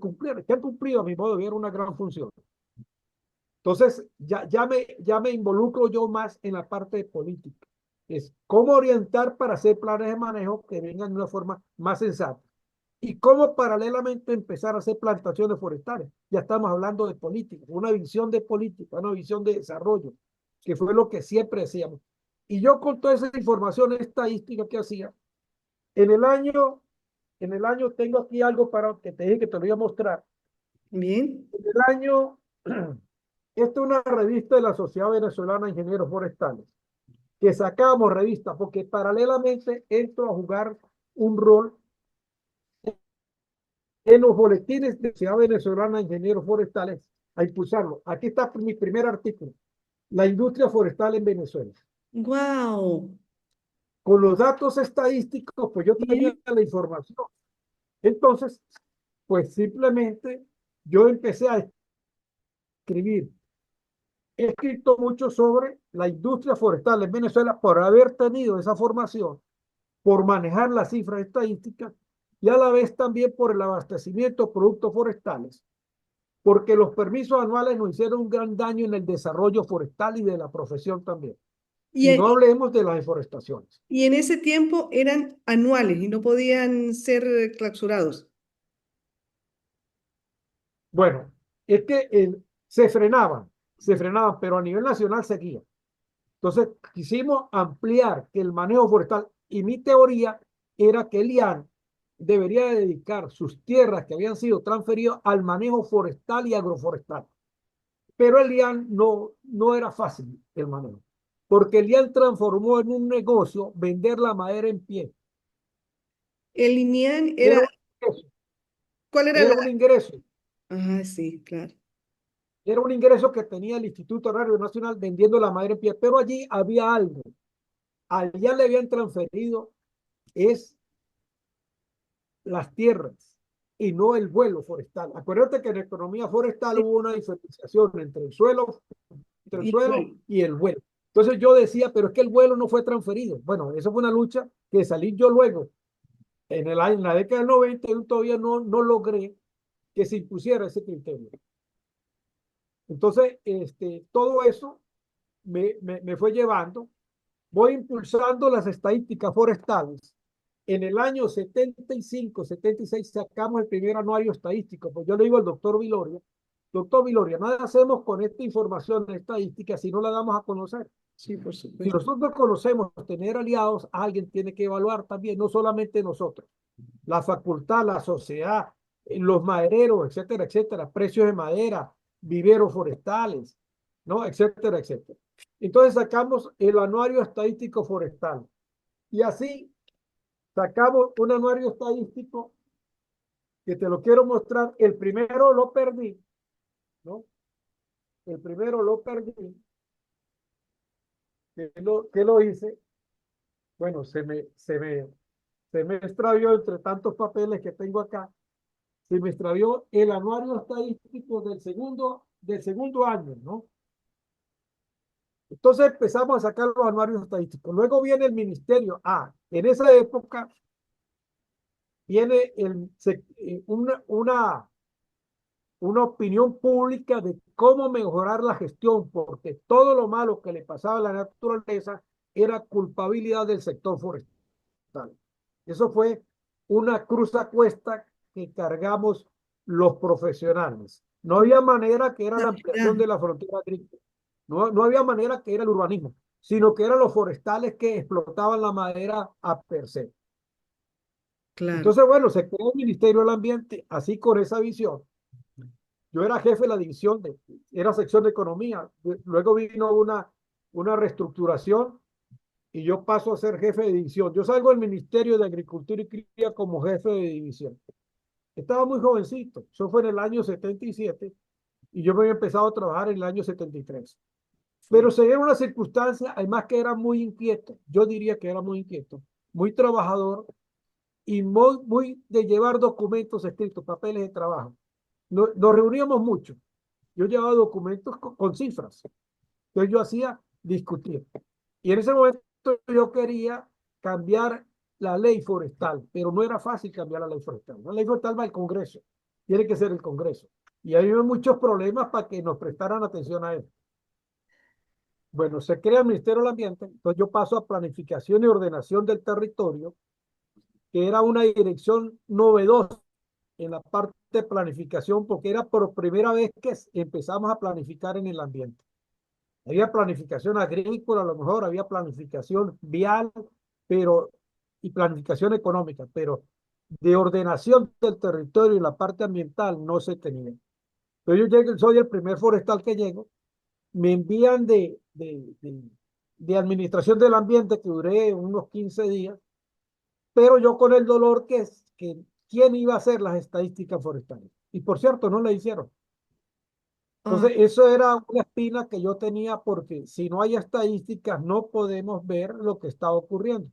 han cumplido a mi modo de ver una gran función. Entonces ya me involucro yo más en la parte de política. Es cómo orientar para hacer planes de manejo que vengan de una forma más sensata. y cómo paralelamente empezar a hacer plantaciones forestales. Ya estamos hablando de política, una visión de política, una visión de desarrollo, que fue lo que siempre hacíamos. Y yo con toda esa información estadística que hacía, en el año, tengo aquí algo para que te dije que te lo iba a mostrar. Bien. En el año, esta es una revista de la Sociedad Venezolana de Ingenieros Forestales, que sacamos revista, porque paralelamente entro a jugar un rol en los boletines de la Sociedad Venezolana de Ingenieros Forestales a impulsarlo. Aquí está mi primer artículo, la industria forestal en Venezuela. Wow. Con los datos estadísticos, pues yo tenía Bien. la información. Entonces, pues simplemente yo empecé a escribir. He escrito mucho sobre la industria forestal en Venezuela por haber tenido esa formación, por manejar las cifras estadísticas y a la vez también por el abastecimiento de productos forestales, porque los permisos anuales nos hicieron un gran daño en el desarrollo forestal y de la profesión también. Y, Y no hablemos de las deforestaciones. y en ese tiempo eran anuales y no podían ser clausurados. Bueno, es que se frenaban, pero a nivel nacional seguía. Entonces, quisimos ampliar que el manejo forestal, y mi teoría era que el IAN debería dedicar sus tierras que habían sido transferidas al manejo forestal y agroforestal. Pero el IAN no era fácil el manejo, porque el IAN transformó en un negocio vender la madera en pie. El INIAN era, Era un ingreso, ¿cuál era la? era un ingreso, Ajá, sí, claro. era un ingreso que tenía el Instituto Agrario Nacional vendiendo la madera en pie, pero allí había algo. Al IAN le habían transferido es las tierras y no el vuelo forestal. Acuérdate que en economía forestal Sí, hubo una diferenciación entre el y suelo bueno, y el vuelo. Entonces yo decía, pero es que el vuelo no fue transferido. Bueno, eso fue una lucha que salí yo luego. En la década del 90 yo todavía no logré que se impusiera ese criterio. Entonces, todo eso me fue llevando. Voy impulsando las estadísticas forestales. En el año 75, 76 sacamos el primer anuario estadístico. Pues yo le digo al doctor Viloria, nada hacemos con esta información estadística si no la damos a conocer. sí, por Si supuesto. nosotros conocemos tener aliados, alguien tiene que evaluar también, no solamente nosotros. La facultad, la sociedad, los madereros, etcétera, etcétera, precios de madera, viveros forestales, ¿no? Etcétera, etcétera. Entonces sacamos el anuario estadístico forestal. Y así sacamos un anuario estadístico que te lo quiero mostrar. El primero lo perdí, ¿no? El primero lo perdí. ¿Qué lo hice? Bueno, se me extravió entre tantos papeles que tengo acá. Se me extravió el anuario estadístico del segundo año, ¿no? Entonces empezamos a sacar los anuarios estadísticos. Luego viene el ministerio. En esa época viene una opinión pública de cómo mejorar la gestión, porque todo lo malo que le pasaba a la naturaleza era culpabilidad del sector forestal. Eso fue una cruz a cuesta que cargamos los profesionales. No había manera que era la ampliación Navidad, de la frontera agrícola. No había manera que era el urbanismo, sino que eran los forestales que explotaban la madera a per se. claro. Entonces, bueno, se creó el Ministerio del Ambiente, así con esa visión. Yo era jefe de la división, era sección de economía. Luego vino una reestructuración y yo paso a ser jefe de división. Yo salgo del Ministerio de Agricultura y Cría como jefe de división. Estaba muy jovencito, eso fue en el año 77 y yo me había empezado a trabajar en el año 73. Pero Sí. se dieron una circunstancia, además que era muy inquieto, yo diría que era muy inquieto, muy trabajador y muy de llevar documentos escritos, papeles de trabajo. Nos reuníamos mucho. Yo llevaba documentos con cifras. Entonces yo hacía discutir. Y en ese momento yo quería cambiar la ley forestal, pero no era fácil cambiar la ley forestal. La ley forestal va al Congreso, tiene que ser el Congreso. Y hay muchos problemas para que nos prestaran atención a eso. Bueno, se crea el Ministerio del Ambiente, entonces yo paso a planificación y ordenación del territorio que era una dirección novedosa en la parte de planificación, porque era por primera vez que empezamos a planificar en el ambiente. Había planificación agrícola, a lo mejor había planificación vial, pero, y planificación económica, pero de ordenación del territorio y la parte ambiental no se tenía. Entonces yo llego, soy el primer forestal que llego, me envían de administración del ambiente, que duré unos 15 días, pero yo con el dolor que es que quién iba a hacer las estadísticas forestales. Y por cierto, no la hicieron. Ah, Entonces, eso era una espina que yo tenía porque si no hay estadísticas no podemos ver lo que está ocurriendo.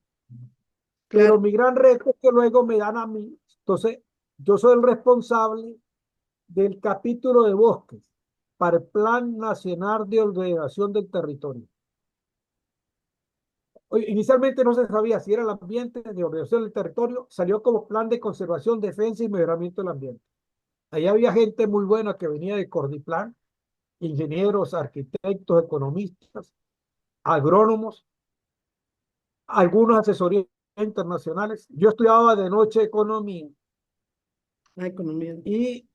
claro. Pero mi gran reto es que luego me dan a mí. Entonces, yo soy el responsable del capítulo de bosques para el Plan Nacional de Ordenación del Territorio. Inicialmente no se sabía si era el ambiente de ordenación del territorio, salió como Plan de Conservación, Defensa y Mejoramiento del Ambiente. Ahí había gente muy buena que venía de Cordiplan, ingenieros, arquitectos, economistas, agrónomos, algunas asesorías internacionales. Yo estudiaba de noche economía La economía. y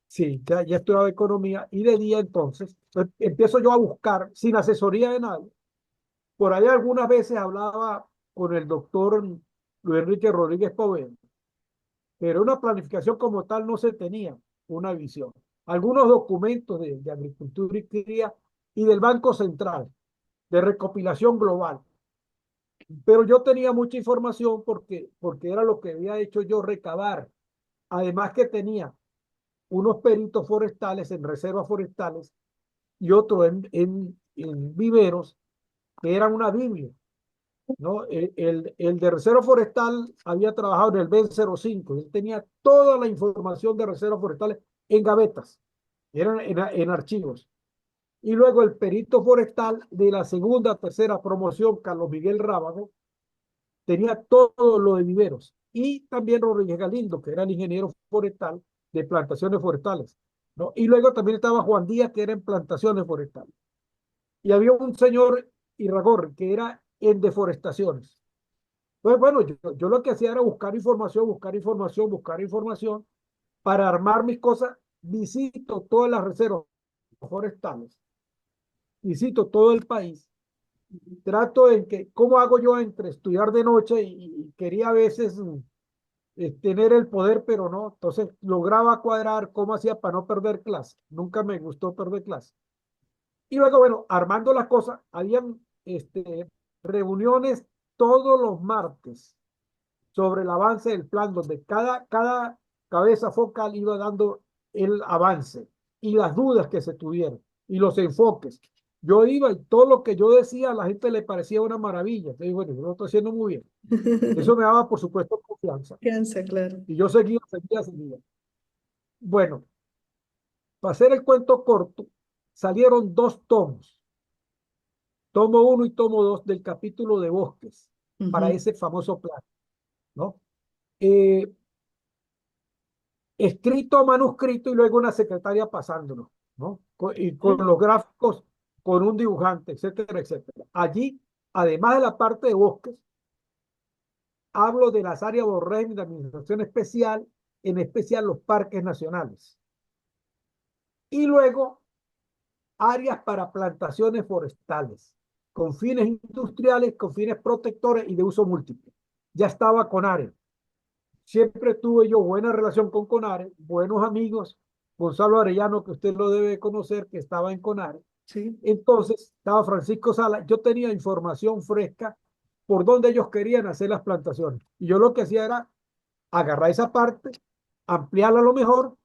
sí, ya estudiaba economía y de día entonces empiezo yo a buscar sin asesoría de nadie. Por ahí algunas veces hablaba con el doctor Luis Enrique Rodríguez Poveda, pero una planificación como tal no se tenía, una visión. Algunos documentos de agricultura y cría y del Banco Central, de recopilación global. Pero yo tenía mucha información porque era lo que había hecho yo recabar. Además que tenía unos peritos forestales en reservas forestales y otro en viveros, que eran una Biblia, ¿no? El de reserva forestal había trabajado en el B05, él tenía toda la información de reservas forestales en gavetas, eran en archivos. Y luego el perito forestal de la segunda, tercera promoción, Carlos Miguel Rábago, tenía todo lo de viveros. Y también Rodríguez Galindo, que era el ingeniero forestal de plantaciones forestales, ¿no? Y luego también estaba Juan Díaz, que era en plantaciones forestales. Y había un señor Irragorri, que era en deforestaciones. Pues bueno, yo lo que hacía era buscar información, buscar información, buscar información para armar mis cosas. Visito todas las reservas forestales, visito todo el país, trato en que, ¿cómo hago yo entre estudiar de noche y quería a veces tener el poder, pero no? Entonces lograba cuadrar cómo hacía para no perder clase. Nunca me gustó perder clase. Y luego, bueno, armando las cosas, habían reuniones todos los martes sobre el avance del plan, donde cada cabeza focal iba dando el avance y las dudas que se tuvieron y los enfoques. Yo iba y todo lo que yo decía a la gente le parecía una maravilla. Entonces, bueno, yo lo estoy haciendo muy bien. Eso me daba, por supuesto, confianza. Cansa, claro. Y yo seguía. Bueno, para hacer el cuento corto, salieron dos tomos, tomo uno y tomo dos del capítulo de bosques para Ujú. ese famoso plan, ¿no? Eh, Escrito, manuscrito y luego una secretaria pasándolo, ¿no? Y con Sí. los gráficos, con un dibujante, etcétera, etcétera. Allí, además de la parte de bosques, hablo de las áreas de régimen de administración especial, en especial los parques nacionales. Y luego, áreas para plantaciones forestales, con fines industriales, con fines protectores y de uso múltiple. Ya estaba CONARE. Siempre tuve yo buena relación con CONARE, buenos amigos. Gonzalo Arellano, que usted lo debe conocer, que estaba en CONARE. Sí. Entonces, estaba Francisco Sala. Yo tenía información fresca por donde ellos querían hacer las plantaciones. Y yo lo que hacía era agarrar esa parte, ampliarla a lo mejor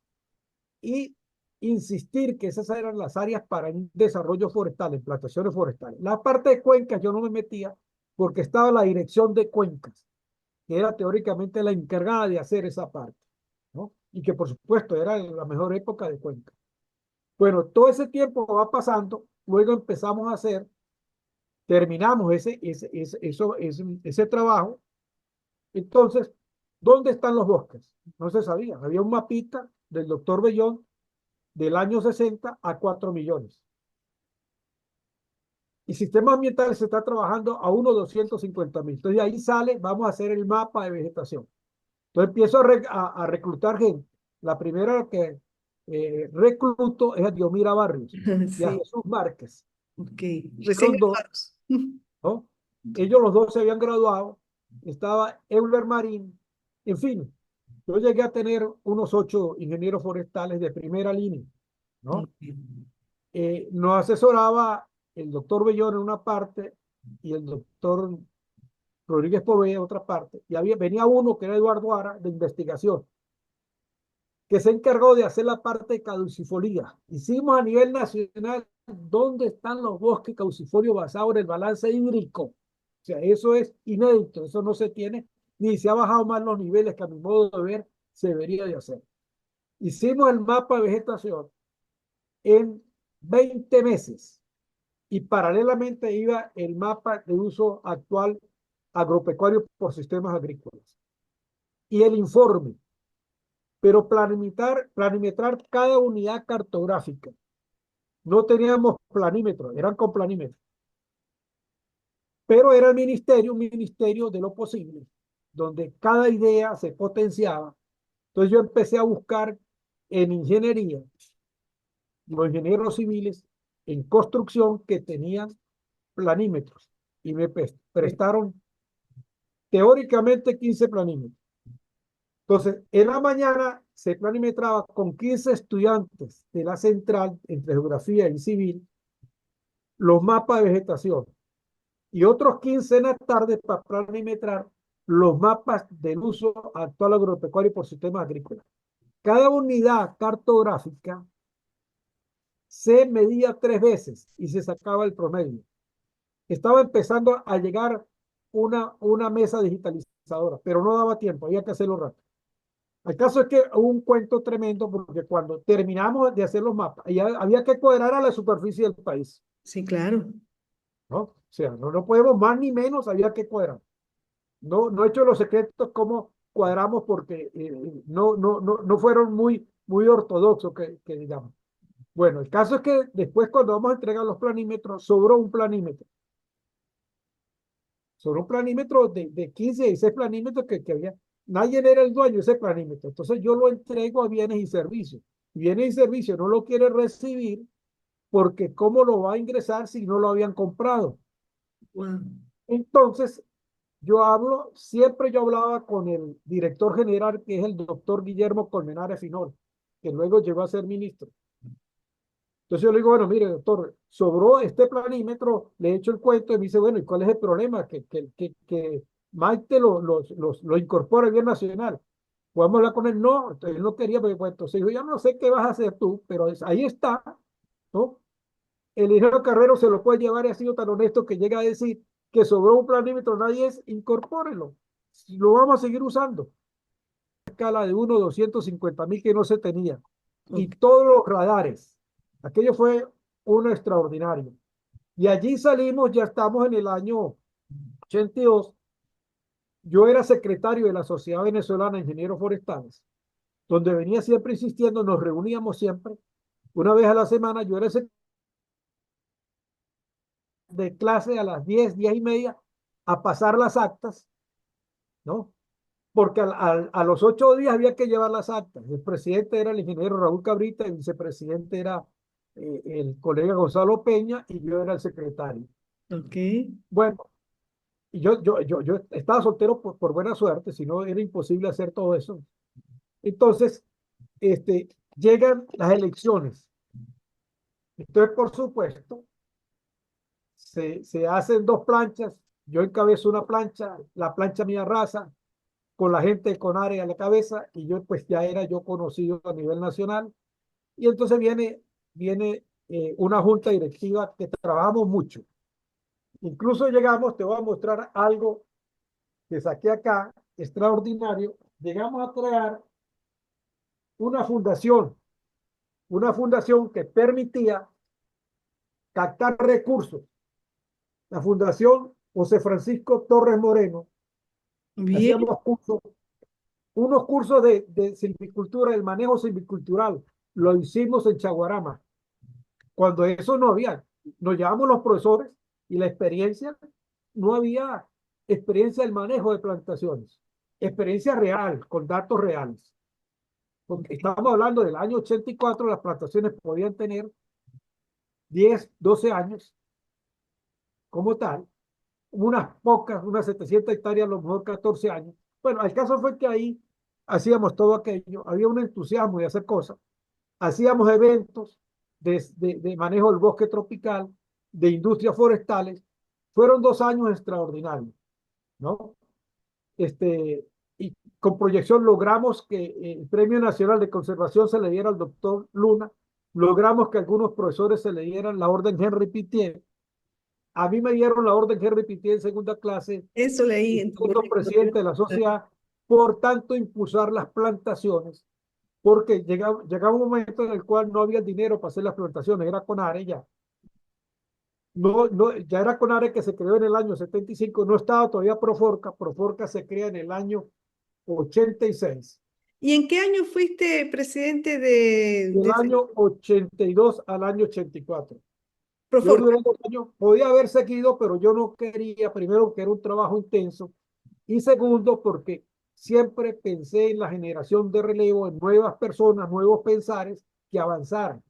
y insistir que esas eran las áreas para un desarrollo forestal, en plantaciones forestales. La parte de cuencas yo no me metía porque estaba la dirección de cuencas, que era teóricamente la encargada de hacer esa parte, ¿no? Y que por supuesto era la mejor época de Cuenca. Bueno, todo ese tiempo va pasando, luego empezamos a hacer, terminamos ese trabajo. Entonces, ¿dónde están los bosques? No se sabía. Había un mapita del doctor Bellón del año 60 a 4 millones. Y sistemas ambientales se está trabajando a 250.000. Entonces de ahí sale, vamos a hacer el mapa de vegetación. Entonces empiezo a reclutar gente. La primera que recluto es a Diomira Barrios y a Sí, Jesús Márquez. ok. Recién Son dos, graduados. ¿no? Ellos los dos se habían graduado. Estaba Euler Marín. En fin, yo llegué a tener unos 8 ingenieros forestales de primera línea, ¿no? Ok. Nos asesoraba el doctor Bellón en una parte y el doctor Rodríguez Poveda en otra parte. Y venía uno que era Eduardo Ara de investigación, que se encargó de hacer la parte de caducifolía. Hicimos a nivel nacional dónde están los bosques caducifolios basados en el balance hídrico. O sea, eso es inédito, eso no se tiene, ni se ha bajado más los niveles que a mi modo de ver se debería de hacer. Hicimos el mapa de vegetación en 20 meses y paralelamente iba el mapa de uso actual agropecuario por sistemas agrícolas y el informe, pero planimetrar cada unidad cartográfica. No teníamos planímetros, eran con planímetros, pero era el ministerio, un ministerio de lo posible, donde cada idea se potenciaba. Entonces yo empecé a buscar en ingeniería, los ingenieros civiles en construcción que tenían planímetros y me prestaron teóricamente 15 planímetros. Entonces, en la mañana se planimetraba con 15 estudiantes de la central entre geografía y civil los mapas de vegetación y otros 15 en la tarde para planimetrar los mapas del uso actual agropecuario por sistemas agrícolas. Cada unidad cartográfica se medía 3 veces y se sacaba el promedio. Estaba empezando a llegar una mesa digitalizadora, pero no daba tiempo, había que hacerlo rápido. El caso es que hubo un cuento tremendo porque cuando terminamos de hacer los mapas, ya había que cuadrar a la superficie del país, Sí, claro. ¿no? O sea, no podemos más ni menos, había que cuadrar. No he hecho los secretos cómo cuadramos porque no fueron muy ortodoxos, que digamos. Bueno, el caso es que después cuando vamos a entregar los planímetros, sobró un planímetro. Sobró un planímetro de 15, 16 planímetros que había. Nadie era el dueño de ese planímetro. Entonces yo lo entrego a bienes y servicios. Bienes y servicios no lo quiere recibir porque ¿cómo lo va a ingresar si no lo habían comprado? Wow. Entonces, siempre yo hablaba con el director general, que es el doctor Guillermo Colmenares Finol, que luego llegó a ser ministro. Entonces yo le digo, bueno, mire, doctor, sobró este planímetro, le he hecho el cuento y me dice, bueno, ¿y cuál es el problema? Que Maite lo incorpora a bien nacional. ¿Podemos hablar con él? No, él no quería, pero pues, entonces yo ya no sé qué vas a hacer tú, pero ahí está, ¿no? El ingeniero Carrero se lo puede llevar y ha sido tan honesto que llega a decir que sobró un planímetro, nadie es, incorpórelo. Lo vamos a seguir usando. Escala de 250.000 que no se tenía. Y Ok. todos los radares. Aquello fue uno extraordinario. Y allí salimos, ya estamos en el año 82. Yo era secretario de la Sociedad Venezolana de Ingenieros Forestales, donde venía siempre insistiendo, nos reuníamos siempre. Una vez a la semana, yo era ese de clase a las 10, 10:30, a pasar las actas, ¿no? Porque a los 8 días había que llevar las actas. El presidente era el ingeniero Raúl Cabrita, el vicepresidente era el colega Gonzalo Peña y yo era el secretario. Ok. Bueno, y yo estaba soltero por buena suerte, si no era imposible hacer todo eso. Entonces, llegan las elecciones. Entonces, por supuesto, se hacen dos planchas. Yo encabezo una plancha, la plancha mía raza, con la gente con área a la cabeza, y yo pues ya era yo conocido a nivel nacional. Y entonces viene una junta directiva que trabajamos mucho. Incluso llegamos, te voy a mostrar algo que saqué acá, extraordinario. Llegamos a crear una fundación que permitía captar recursos. La Fundación José Francisco Torres Moreno. Bien. Hacíamos unos cursos de silvicultura, el manejo silvicultural. Lo hicimos en Chaguarama. Cuando eso no había, nos llevamos los profesores Y la experiencia, no había experiencia del manejo de plantaciones, experiencia real, con datos reales. Porque estamos hablando del año 84, las plantaciones podían tener 10, 12 años como tal, unas pocas, unas 700 hectáreas, a lo mejor 14 años. Bueno, el caso fue que ahí hacíamos todo aquello, había un entusiasmo de hacer cosas, hacíamos eventos de manejo del bosque tropical, de industrias forestales. Fueron 2 años extraordinarios, ¿no? Y con proyección logramos que el Premio Nacional de Conservación se le diera al doctor Luna, logramos que algunos profesores se le dieran la orden Henry Pittier. A mí me dieron la orden Henry Pittier en segunda clase, Eso leí en tu siendo currículum. presidente de la sociedad, por tanto impulsar las plantaciones, porque llegaba un momento en el cual no había dinero para hacer las plantaciones, era CONARE ya. No, no, ya era CONARE, que se creó en el año 75, no estaba todavía Proforca. Proforca se crea en el año 86. ¿Y en qué año fuiste presidente Del año 82 al año 84. Yo Proforca? duré 2 años, podía haber seguido, pero yo no quería, primero, que era un trabajo intenso, y segundo, porque siempre pensé en la generación de relevo, en nuevas personas, nuevos pensares que avanzaran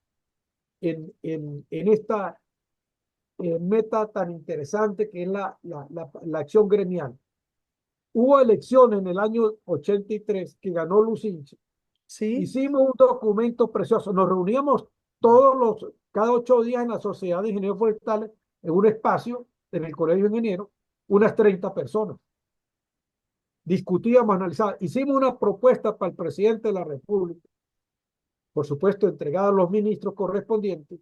en esta meta tan interesante que es la acción gremial. Hubo elecciones en el año 83 que ganó Lucinchi. Sí. Hicimos un documento precioso. Nos reuníamos cada 8 días en la Sociedad de Ingenieros Forestales, en un espacio en el Colegio de Ingenieros, unas 30 personas. Discutíamos, analizábamos. Hicimos una propuesta para el presidente de la República, por supuesto, entregada a los ministros correspondientes,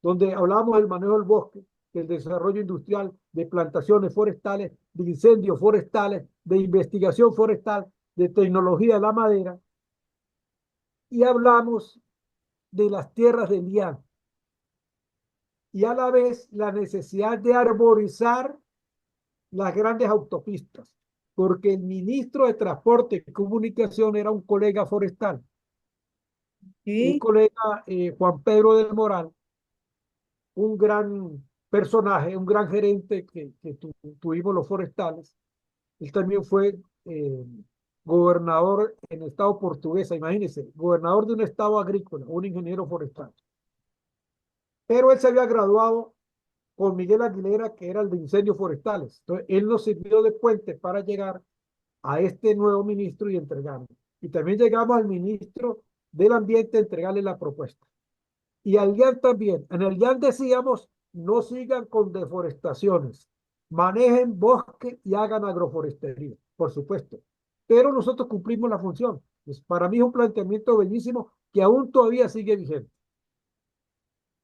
donde hablábamos del manejo del bosque, del desarrollo industrial, de plantaciones forestales, de incendios forestales, de investigación forestal, de tecnología de la madera, y hablamos de las tierras de liana, y a la vez la necesidad de arborizar las grandes autopistas, porque el ministro de Transporte y Comunicación era un colega forestal, el Sí. colega Juan Pedro del Moral, un gran personaje, un gran gerente que tuvimos los forestales. Él también fue gobernador en el estado portuguesa, imagínense, gobernador de un estado agrícola, un ingeniero forestal. Pero él se había graduado con Miguel Aguilera, que era el de incendios forestales. Entonces, él nos sirvió de puente para llegar a este nuevo ministro y entregarlo. Y también llegamos al ministro del Ambiente a entregarle la propuesta. Y al IAN también. En el IAN decíamos, no sigan con deforestaciones, manejen bosque y hagan agroforestería, por supuesto. Pero nosotros cumplimos la función. Pues para mí es un planteamiento bellísimo que aún todavía sigue vigente.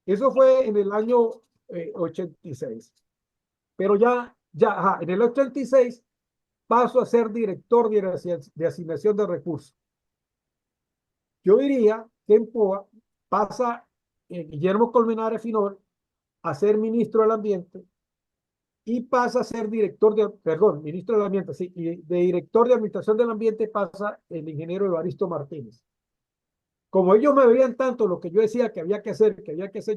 Eso fue en el año 86. Pero en el 86 paso a ser director de asignación de recursos. Yo diría que en POA pasa Guillermo Colmenares Finol a ser ministro del Ambiente y pasa a ser ministro del Ambiente, sí, y de director de Administración del Ambiente pasa el ingeniero Evaristo Martínez. Como ellos me veían tanto lo que yo decía que había que hacer,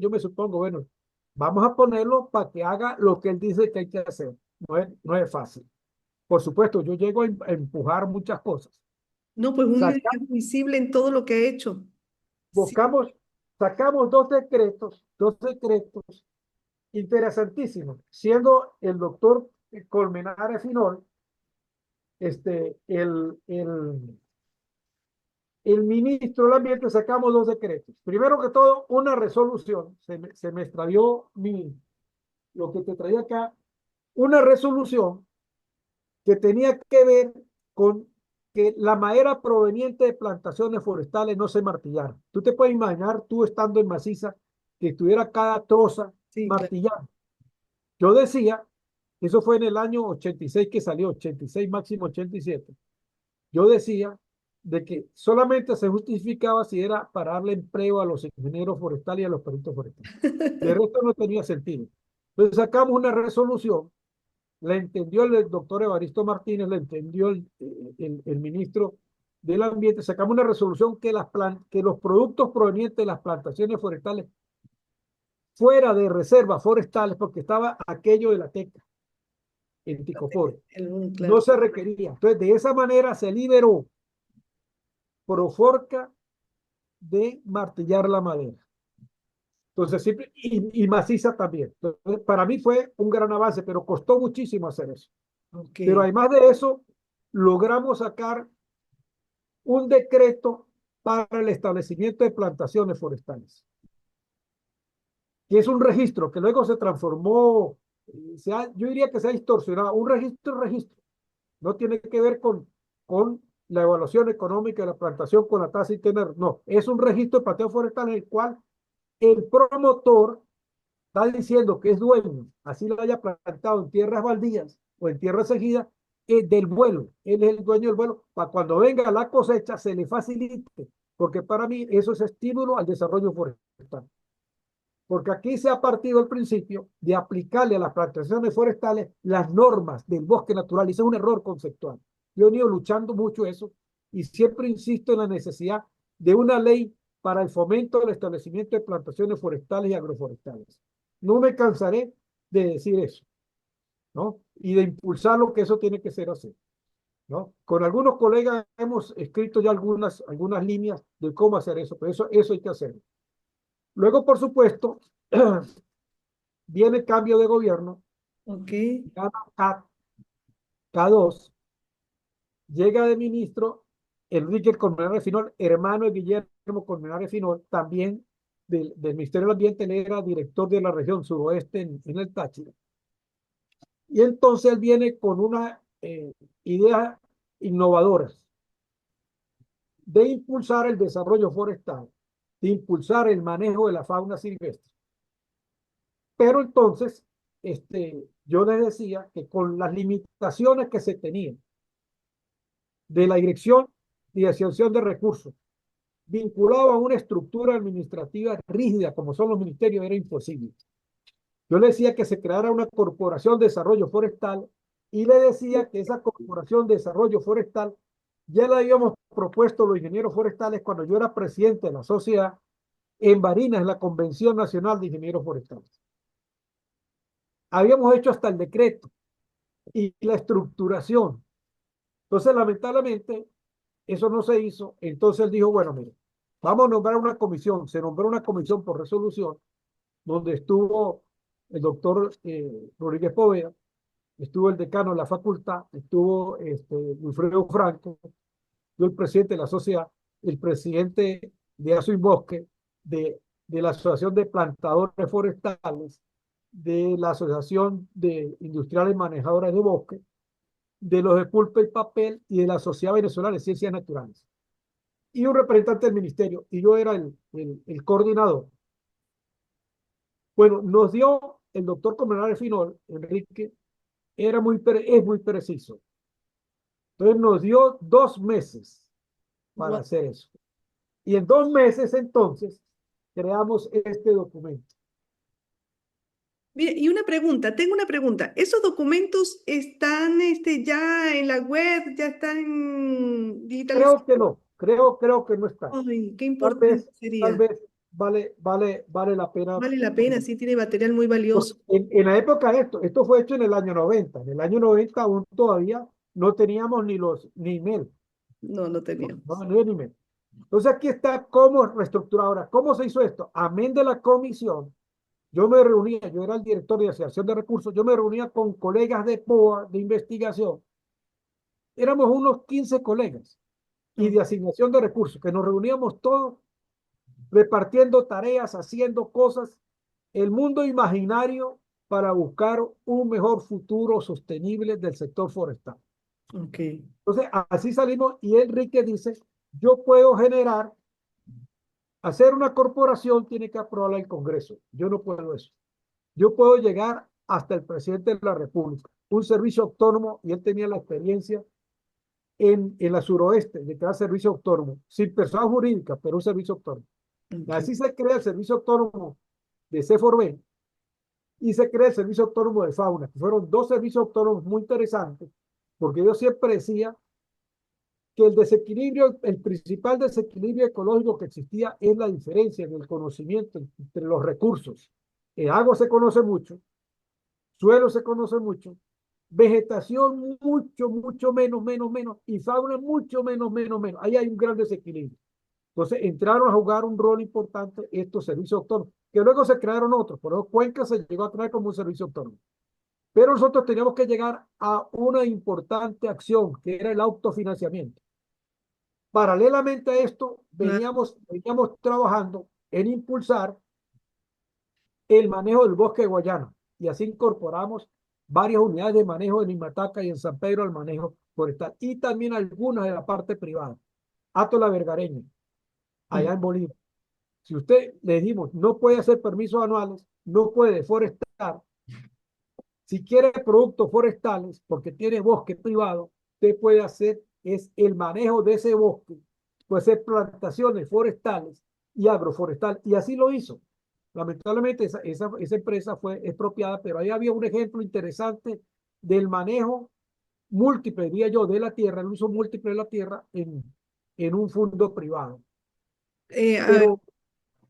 yo me supongo, bueno, vamos a ponerlo para que haga lo que él dice que hay que hacer. No es fácil. Por supuesto, yo llego a empujar muchas cosas. No, pues un líder Saca- visible en todo lo que ha hecho. Sí. buscamos, Sacamos dos decretos interesantísimos, siendo el doctor Colmenares Finol, el ministro del Ambiente. Sacamos 2 decretos. Primero que todo, una resolución. Se me extravió lo que te traía acá. Una resolución que tenía que ver con que la madera proveniente de plantaciones forestales no se martillara. Tú te puedes imaginar, tú estando en Maciza, que estuviera cada troza Sí, claro. martillada. Yo decía, eso fue en el año 86 que salió, 86 máximo 87. Yo decía de que solamente se justificaba si era para darle empleo a los ingenieros forestales y a los peritos forestales. De resto no tenía sentido. Entonces sacamos una resolución, la entendió el doctor Evaristo Martínez, la entendió el ministro del Ambiente. Sacamos una resolución que los productos provenientes de las plantaciones forestales fuera de reservas forestales porque estaba aquello de la teca, el ticoforo. Claro. No se requería. Entonces, de esa manera se liberó Proforca de martillar la madera. Entonces, siempre, y maciza también. Entonces, para mí fue un gran avance, pero costó muchísimo hacer eso. Okay. Pero además de eso, logramos sacar un decreto para el establecimiento de plantaciones forestales, que es un registro que luego se transformó, yo diría que se ha distorsionado, un registro. No tiene que ver con la evaluación económica de la plantación con la tasa interna, no, es un registro de planteo forestal en el cual el promotor está diciendo que es dueño, así lo haya plantado en tierras baldías o en tierras ejidas, del vuelo. Él es el dueño del vuelo. Para cuando venga la cosecha se le facilite, porque para mí eso es estímulo al desarrollo forestal. Porque aquí se ha partido el principio de aplicarle a las plantaciones forestales las normas del bosque natural, y eso es un error conceptual. Yo he venido luchando mucho eso y siempre insisto en la necesidad de una ley para el fomento del establecimiento de plantaciones forestales y agroforestales. No me cansaré de decir eso, ¿no? Y de impulsar lo que eso tiene que ser así, ¿no? Con algunos colegas hemos escrito ya algunas líneas de cómo hacer eso, pero eso hay que hacerlo. Luego, por supuesto, viene cambio de gobierno. Okay. K2, llega de ministro Enrique Colmenares Finol, hermano de Guillermo Colmenares Finol, también del Ministerio del Ambiente. Él era director de la región suroeste en el Táchira. Y entonces él viene con una idea innovadoras de impulsar el desarrollo forestal, de impulsar el manejo de la fauna silvestre. Pero entonces, yo les decía que con las limitaciones que se tenían de la Dirección de Asignación de Recursos, vinculado a una estructura administrativa rígida como son los ministerios, era imposible. Yo le decía que se creara una corporación de desarrollo forestal y le decía que esa corporación de desarrollo forestal ya la habíamos propuesto los ingenieros forestales cuando yo era presidente de la sociedad en Barinas, en la Convención Nacional de Ingenieros Forestales. Habíamos hecho hasta el decreto y la estructuración. Entonces, lamentablemente, eso no se hizo. Entonces él dijo, bueno, mire, vamos a nombrar una comisión. Se nombró una comisión por resolución donde estuvo el doctor Rodríguez Poveda, estuvo el decano de la facultad, estuvo Wilfredo Franco, yo el presidente de la sociedad, el presidente de Aso y Bosque, de la Asociación de Plantadores Forestales, de la Asociación de Industriales Manejadoras de Bosque, de los de Pulpa y Papel y de la Sociedad Venezolana de Ciencias Naturales. Y un representante del ministerio, y yo era el coordinador. Bueno, nos dio el doctor Colmenares Finol, Enrique, es muy preciso. Entonces nos dio 2 meses para hacer eso. Y en 2 meses entonces creamos este documento. Mire, y tengo una pregunta. ¿Esos documentos están ya en la web, ya están digitalizados? Creo que no, creo que no está. Ay, qué Tal importante vez, tal sería. vez vale la pena. Vale la pena, sí tiene material muy valioso. En la época esto fue hecho en el año 90. En el año 90 aún todavía no teníamos ni email. No, no teníamos. No había ni email. Entonces aquí está cómo reestructurar ahora. ¿Cómo se hizo esto? Amén de la comisión, yo me reunía, yo era el director de Asignación de Recursos, yo me reunía con colegas de POA, de investigación. Éramos unos 15 colegas y de asignación de recursos, que nos reuníamos todos repartiendo tareas, haciendo cosas, el mundo imaginario para buscar un mejor futuro sostenible del sector forestal. Okay. Entonces, así salimos y Enrique dice, yo puedo hacer una corporación, tiene que aprobarla el Congreso. Yo no puedo eso. Yo puedo llegar hasta el presidente de la República, un servicio autónomo, y él tenía la experiencia en la suroeste de crear servicio autónomo, sin persona jurídica, pero un servicio autónomo. Okay. Así se crea el servicio autónomo de C4B y se crea el servicio autónomo de fauna, que fueron 2 servicios autónomos muy interesantes, porque yo siempre decía que el principal desequilibrio ecológico que existía es la diferencia en el conocimiento entre los recursos. El agua se conoce mucho, suelo se conoce mucho, vegetación mucho menos, y fauna menos. Ahí hay un gran desequilibrio. Entonces entraron a jugar un rol importante estos servicios autónomos, que luego se crearon otros, por eso Cuenca se llegó a traer como un servicio autónomo. Pero nosotros teníamos que llegar a una importante acción, que era el autofinanciamiento. Paralelamente a esto, veníamos trabajando en impulsar el manejo del bosque guayano, y así incorporamos varias unidades de manejo en Imataca y en San Pedro al manejo forestal, y también algunas de la parte privada. Hato la Vergareña, allá en Bolivia. Si usted le dimos, no puede hacer permisos anuales, no puede forestar, si quiere productos forestales, porque tiene bosque privado, usted puede hacer es el manejo de ese bosque, puede ser plantaciones forestales y agroforestal, y así lo hizo. Lamentablemente esa empresa fue expropiada, pero ahí había un ejemplo interesante del manejo múltiple, diría yo, de la tierra, el uso múltiple de la tierra en un fondo privado. Pero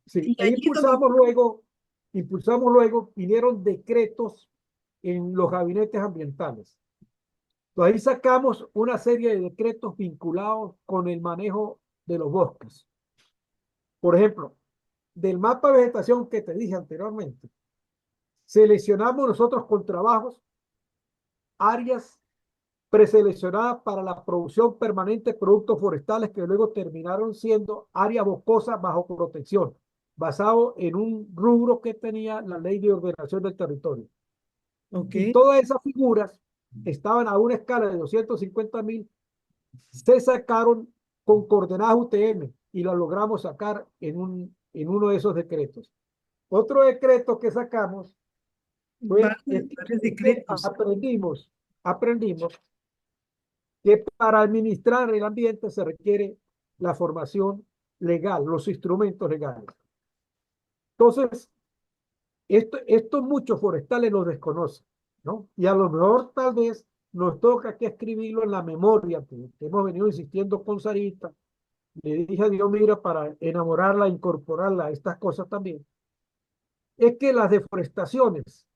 sí, y allí donde... impulsamos luego, vinieron decretos en los gabinetes ambientales. Entonces ahí sacamos una serie de decretos vinculados con el manejo de los bosques. Por ejemplo, del mapa de vegetación que te dije anteriormente, seleccionamos nosotros con trabajos áreas preseleccionadas para la producción permanente de productos forestales que luego terminaron siendo áreas boscosas bajo protección, basado en un rubro que tenía la Ley de Ordenación del Territorio. Y todas esas figuras estaban a una escala de 250.000, se sacaron con coordenadas UTM y las logramos sacar en uno de esos decretos. Otro decreto que sacamos fue que aprendimos que para administrar el ambiente se requiere la formación legal, los instrumentos legales. Entonces, esto muchos forestales lo desconocen, ¿no? Y a lo mejor tal vez nos toca que escribirlo en la memoria, que hemos venido insistiendo con Sarita. Le dije a Dios, mira, para enamorarla, incorporarla a estas cosas también. Es que las deforestaciones,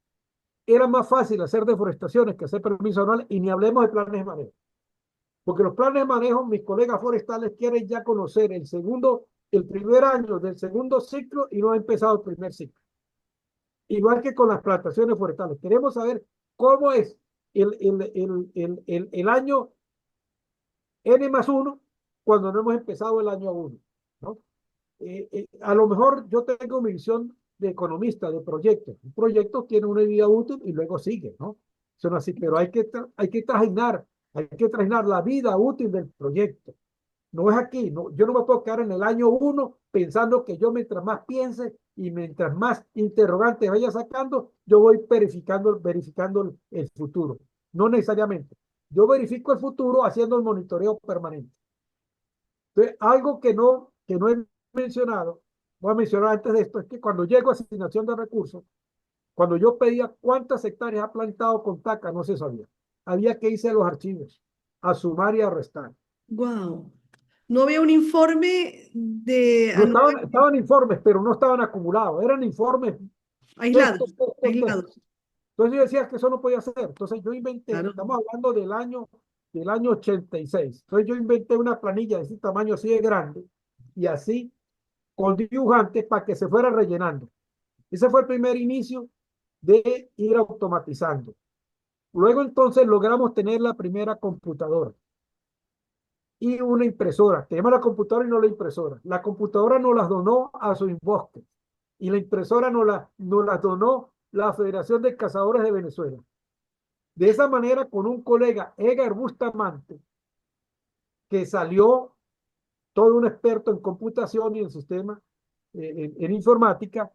era más fácil hacer deforestaciones que hacer permisos anuales, y ni hablemos de planes de manejo. Porque los planes de manejo, mis colegas forestales quieren ya conocer el primer año del segundo ciclo y no ha empezado el primer ciclo. Igual que con las plantaciones forestales. Queremos saber cómo es el año N+1 cuando no hemos empezado el año 1, ¿no? A lo mejor yo tengo mi visión de economista, de proyectos. Un proyecto tiene una vida útil y luego sigue, ¿no? Son así, pero hay que trajinar la vida útil del proyecto. No es aquí, no, yo no me puedo quedar en el año 1 pensando que yo mientras más piense y mientras más interrogantes vaya sacando, yo voy verificando el futuro. No necesariamente. Yo verifico el futuro haciendo el monitoreo permanente. Entonces, algo que no he mencionado, voy a mencionar antes de esto, es que cuando llego a asignación de recursos, cuando yo pedía cuántas hectáreas ha plantado con TACA, no se sabía. Había que irse a los archivos, a sumar y a restar. Wow. No había un informe de No estaban informes, pero no estaban acumulados, eran informes aislados, texto. aislados. Entonces yo decía que eso no podía ser. Entonces yo inventé, Claro. estamos hablando del año 86. Entonces yo inventé una planilla de ese tamaño así de grande y así con dibujantes para que se fuera rellenando. Ese fue el primer inicio de ir automatizando. Luego entonces logramos tener la primera computadora y una impresora. Tenemos la computadora y no la impresora. La computadora nos las donó a Soinbosque y la impresora nos las donó la Federación de Cazadores de Venezuela. De esa manera, con un colega, Edgar Bustamante, que salió todo un experto en computación y en sistemas, en informática.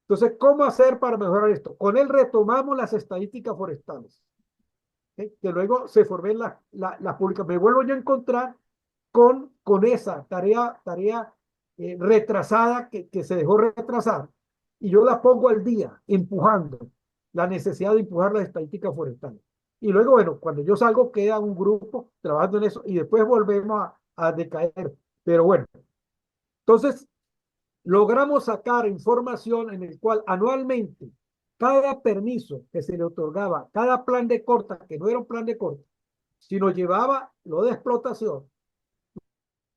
Entonces, ¿cómo hacer para mejorar esto? Con él retomamos las estadísticas forestales, ¿okay? Que luego se formé en las públicas. Me vuelvo yo a encontrar con esa tarea retrasada que se dejó retrasar, y yo la pongo al día, empujando la necesidad de empujar las estadísticas forestales. Y luego, bueno, cuando yo salgo, queda un grupo trabajando en eso y después volvemos a decaer. Pero bueno, entonces logramos sacar información en el cual anualmente cada permiso que se le otorgaba, cada plan de corta, que no era un plan de corta, sino llevaba lo de explotación,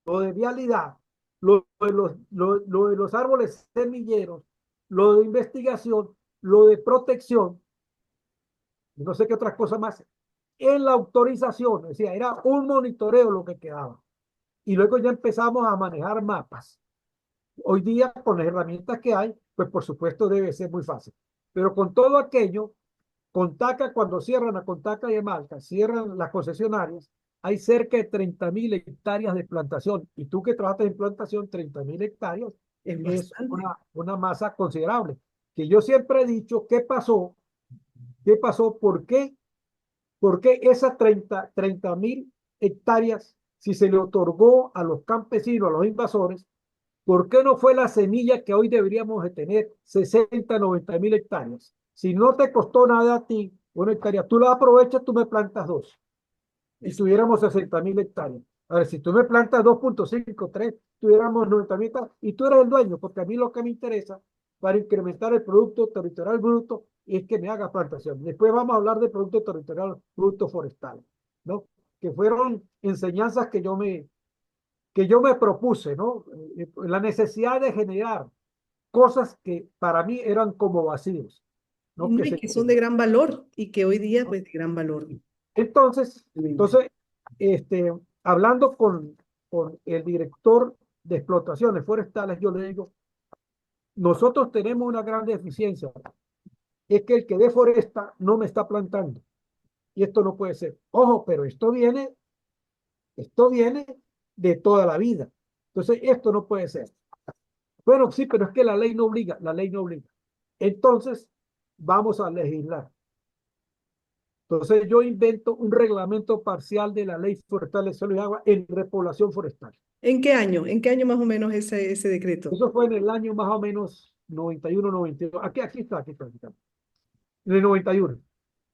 lo de vialidad, lo de los árboles semilleros, lo de investigación, lo de protección, y no sé qué otras cosas más, en la autorización, o sea, era un monitoreo lo que quedaba. Y luego ya empezamos a manejar mapas. Hoy día, con las herramientas que hay, pues por supuesto debe ser muy fácil. Pero con todo aquello, Contaca, cuando cierran a Contaca y Emalca, cierran las concesionarias, hay cerca de 30.000 hectáreas de plantación. Y tú que trabajas en plantación, 30.000 hectáreas Es es bastante. una masa considerable. Que yo siempre he dicho, ¿qué pasó? ¿Qué pasó? ¿Por qué esas 30.000 hectáreas, si se le otorgó a los campesinos, a los invasores, ¿por qué no fue la semilla que hoy deberíamos de tener 60, 90.000 hectáreas? Si no te costó nada a ti una hectárea, tú la aprovechas, tú me plantas dos y Es- tuviéramos 60.000 hectáreas. A ver, si tú me plantas 2.5, 3, tuviéramos 90.000 hectáreas y tú eres el dueño, porque a mí lo que me interesa para incrementar el Producto Territorial Bruto es que me haga plantación. Después vamos a hablar de Producto Territorial Bruto Forestal, ¿no? Que fueron enseñanzas que yo me propuse, ¿no? La necesidad de generar cosas que para mí eran como vacíos, y ¿no? no, Que y se, que son de gran valor y que hoy día, pues, de gran valor. entonces, Realmente. entonces, hablando con el director de explotaciones forestales, yo le digo, nosotros tenemos una gran deficiencia, es que el que deforesta no me está plantando, y esto no puede ser. Ojo, pero esto viene de toda la vida. Entonces, esto no puede ser. Bueno, sí, pero es que la ley no obliga, la ley no obliga. Entonces, vamos a legislar. Entonces, yo invento un reglamento parcial de la ley forestal de suelo y agua en repoblación forestal. ¿En qué año? ¿En qué año más o menos ese decreto? Eso fue en el año más o menos 91, 92. Aquí está. En el 91.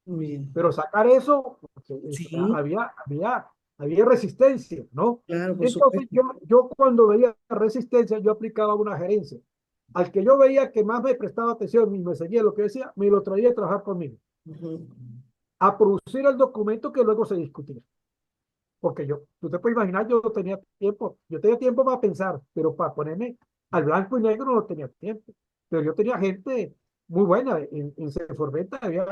Muy bien. Pero sacar eso, porque Sí, había resistencia, ¿no? claro, por Entonces, supuesto. yo cuando veía resistencia, yo aplicaba una gerencia. Al que yo veía que más me prestaba atención y me seguía lo que decía, me lo traía a trabajar conmigo, Ujú. a producir el documento que luego se discutía. Porque tú te puedes imaginar, yo tenía tiempo para pensar, pero para ponerme al blanco y negro no tenía tiempo. Pero yo tenía gente muy buena. En Ceforventa había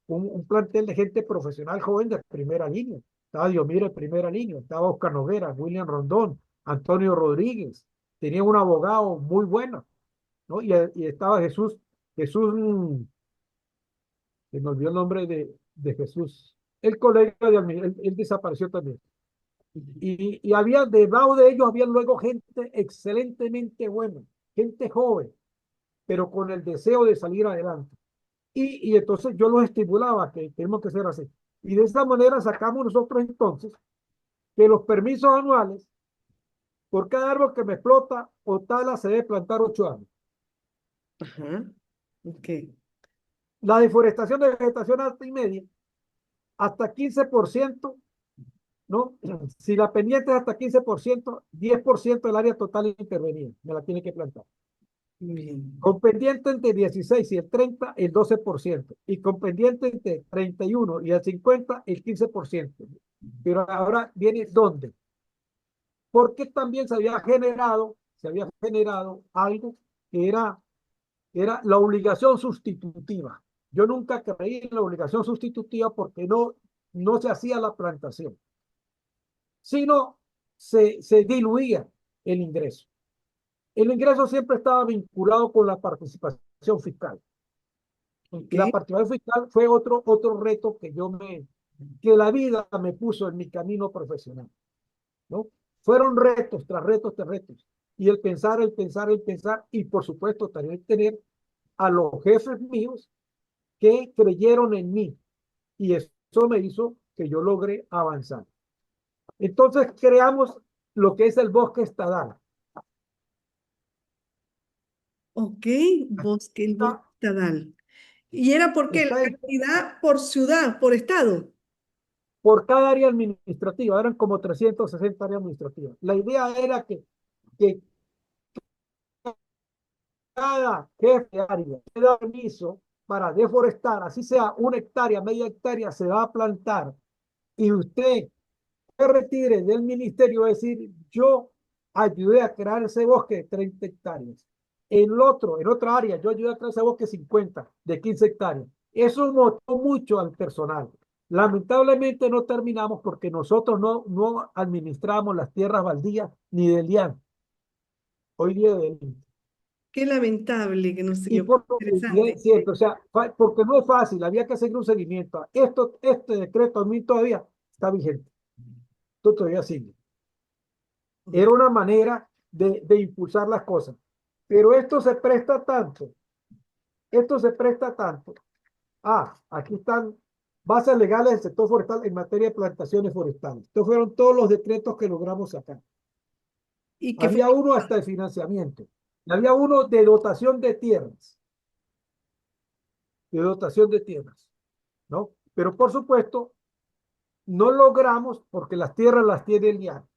un plantel de gente profesional joven de primera línea. Estaba Diomira en primera línea, estaba Oscar Noguera, William Rondón, Antonio Rodríguez. Tenía un abogado muy bueno, ¿no? Y estaba se me olvidó el nombre de Jesús, el colega él desapareció también. Y había debajo de ellos, había luego gente excelentemente buena, gente joven, pero con el deseo de salir adelante. Y entonces yo los estimulaba que tenemos que ser así. Y de esa manera sacamos nosotros entonces que los permisos anuales, por cada árbol que me explota o tala, se debe plantar 8 árboles. Ajá. Ok. La deforestación de vegetación alta y media, hasta 15%, ¿no? Si la pendiente es hasta 15%, 10% del área total intervenida, me la tiene que plantar. Bien. Con pendiente entre 16 y el 30, el 12%. Y con pendiente entre 31 y el 50, el 15%. Pero ahora viene ¿dónde? Porque también se había generado algo que era la obligación sustitutiva. Yo nunca creí en la obligación sustitutiva porque no se hacía la plantación, sino se diluía el ingreso. El ingreso siempre estaba vinculado con la participación fiscal. Ok. Y la participación fiscal fue otro reto que la vida me puso en mi camino profesional, ¿no? Fueron retos tras retos tras retos. Y el pensar, y por supuesto también tener a los jefes míos que creyeron en mí. Y eso me hizo que yo logré avanzar. Entonces creamos lo que es el bosque estadal. Ok. El bosque Está, estadal. ¿Y era porque la está cantidad por ciudad, por estado? por cada área administrativa, eran como 360 áreas administrativas. La idea era que cada jefe de área se da permiso para deforestar, así sea 1 hectárea, media hectárea, se va a plantar y usted se retire del ministerio, es decir, yo ayudé a crear ese bosque de 30 hectáreas. En otra área, yo ayudé a crear ese bosque 50, de 15 hectáreas. Eso motivó mucho al personal. Lamentablemente no terminamos porque nosotros no administramos las tierras baldías ni del IAN. Hoy día del Qué lamentable que no se y dio. por y Interesante. es cierto, o sea, porque no es fácil, había que seguir un seguimiento. Este decreto a mí todavía está vigente. Esto todavía sigue. Era una manera de impulsar las cosas. Pero esto se presta tanto. Aquí están bases legales del sector forestal en materia de plantaciones forestales. Estos fueron todos los decretos que logramos sacar. ¿Y qué fue? Había uno hasta de financiamiento. Y había uno de dotación de tierras. De dotación de tierras, ¿no? Pero por supuesto, no logramos porque las tierras las tiene el IAN.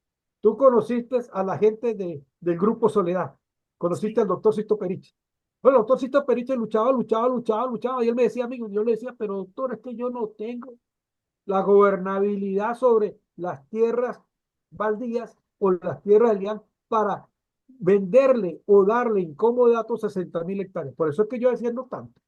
Tú conociste a la gente del Grupo Soledad, Sí. conociste al doctor Sisto Periche. Bueno, el doctor Sisto Periche luchaba, y él me decía, amigo, yo le decía, pero doctor, es que yo no tengo la gobernabilidad sobre las tierras baldías o las tierras del IAN para venderle o darle incómodo 60.000 hectáreas. Por eso es que yo decía no tanto.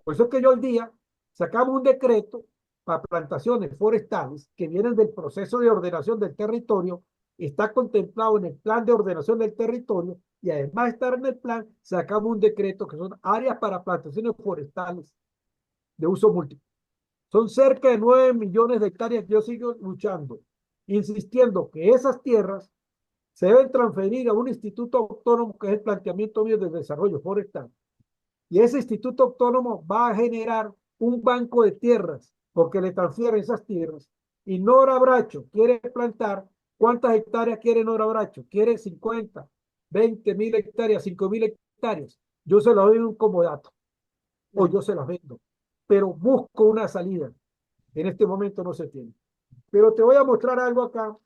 Por eso es que yo hoy día sacamos un decreto para plantaciones forestales que vienen del proceso de ordenación del territorio, está contemplado en el plan de ordenación del territorio y además de estar en el plan, sacamos un decreto que son áreas para plantaciones forestales de uso múltiple. Son cerca de 9 millones de hectáreas que yo sigo luchando, insistiendo que esas tierras se deben transferir a un instituto autónomo que es el planteamiento mío de desarrollo forestal. Y ese instituto autónomo va a generar un banco de tierras, porque le transfieren esas tierras. Y Nora Bracho quiere plantar, ¿cuántas hectáreas quiere Nora Bracho? Quiere 50, 20.000 hectáreas, 5.000 hectáreas. Yo se las doy un comodato, o Claro. yo se las vendo. Pero busco una salida. En este momento no se tiene. Pero te voy a mostrar algo acá.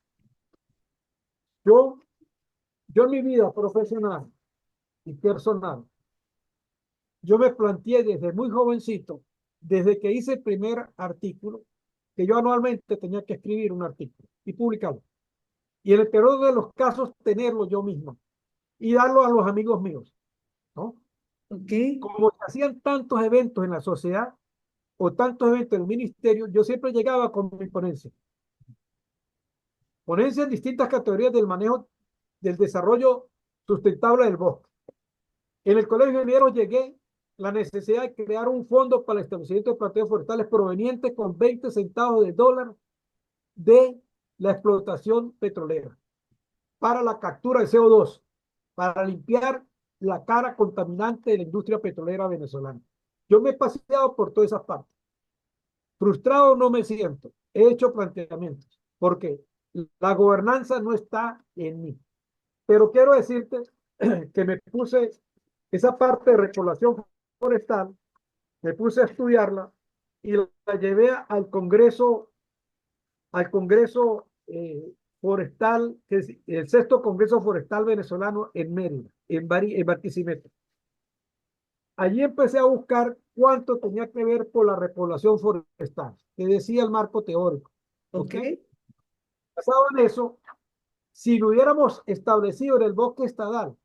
Yo, yo en mi vida profesional y personal, yo me planteé desde muy jovencito, desde que hice el primer artículo, que yo anualmente tenía que escribir un artículo y publicarlo. Y en el peor de los casos, tenerlo yo mismo y darlo a los amigos míos, ¿no? Ok. Como se hacían tantos eventos en la sociedad o tantos eventos en el ministerio, yo siempre llegaba con mi ponencia. Ponencia en distintas categorías del manejo del desarrollo sustentable del bosque. En el Colegio de Ingenieros llegué la necesidad de crear un fondo para el establecimiento de planteos forestales proveniente con 20 centavos de dólar de la explotación petrolera para la captura de CO2, para limpiar la cara contaminante de la industria petrolera venezolana. Yo me he paseado por todas esas partes. Frustrado no me siento. He hecho planteamientos porque la gobernanza no está en mí. Pero quiero decirte que me puse esa parte de repoblación forestal, me puse a estudiarla y la llevé al Congreso Forestal, que es el sexto Congreso Forestal Venezolano en Mérida, en Barquisimeto. Allí empecé a buscar cuánto tenía que ver por la repoblación forestal, que decía el marco teórico. Ok. ¿Ok? Basado en eso, si lo hubiéramos establecido en el bosque estadal,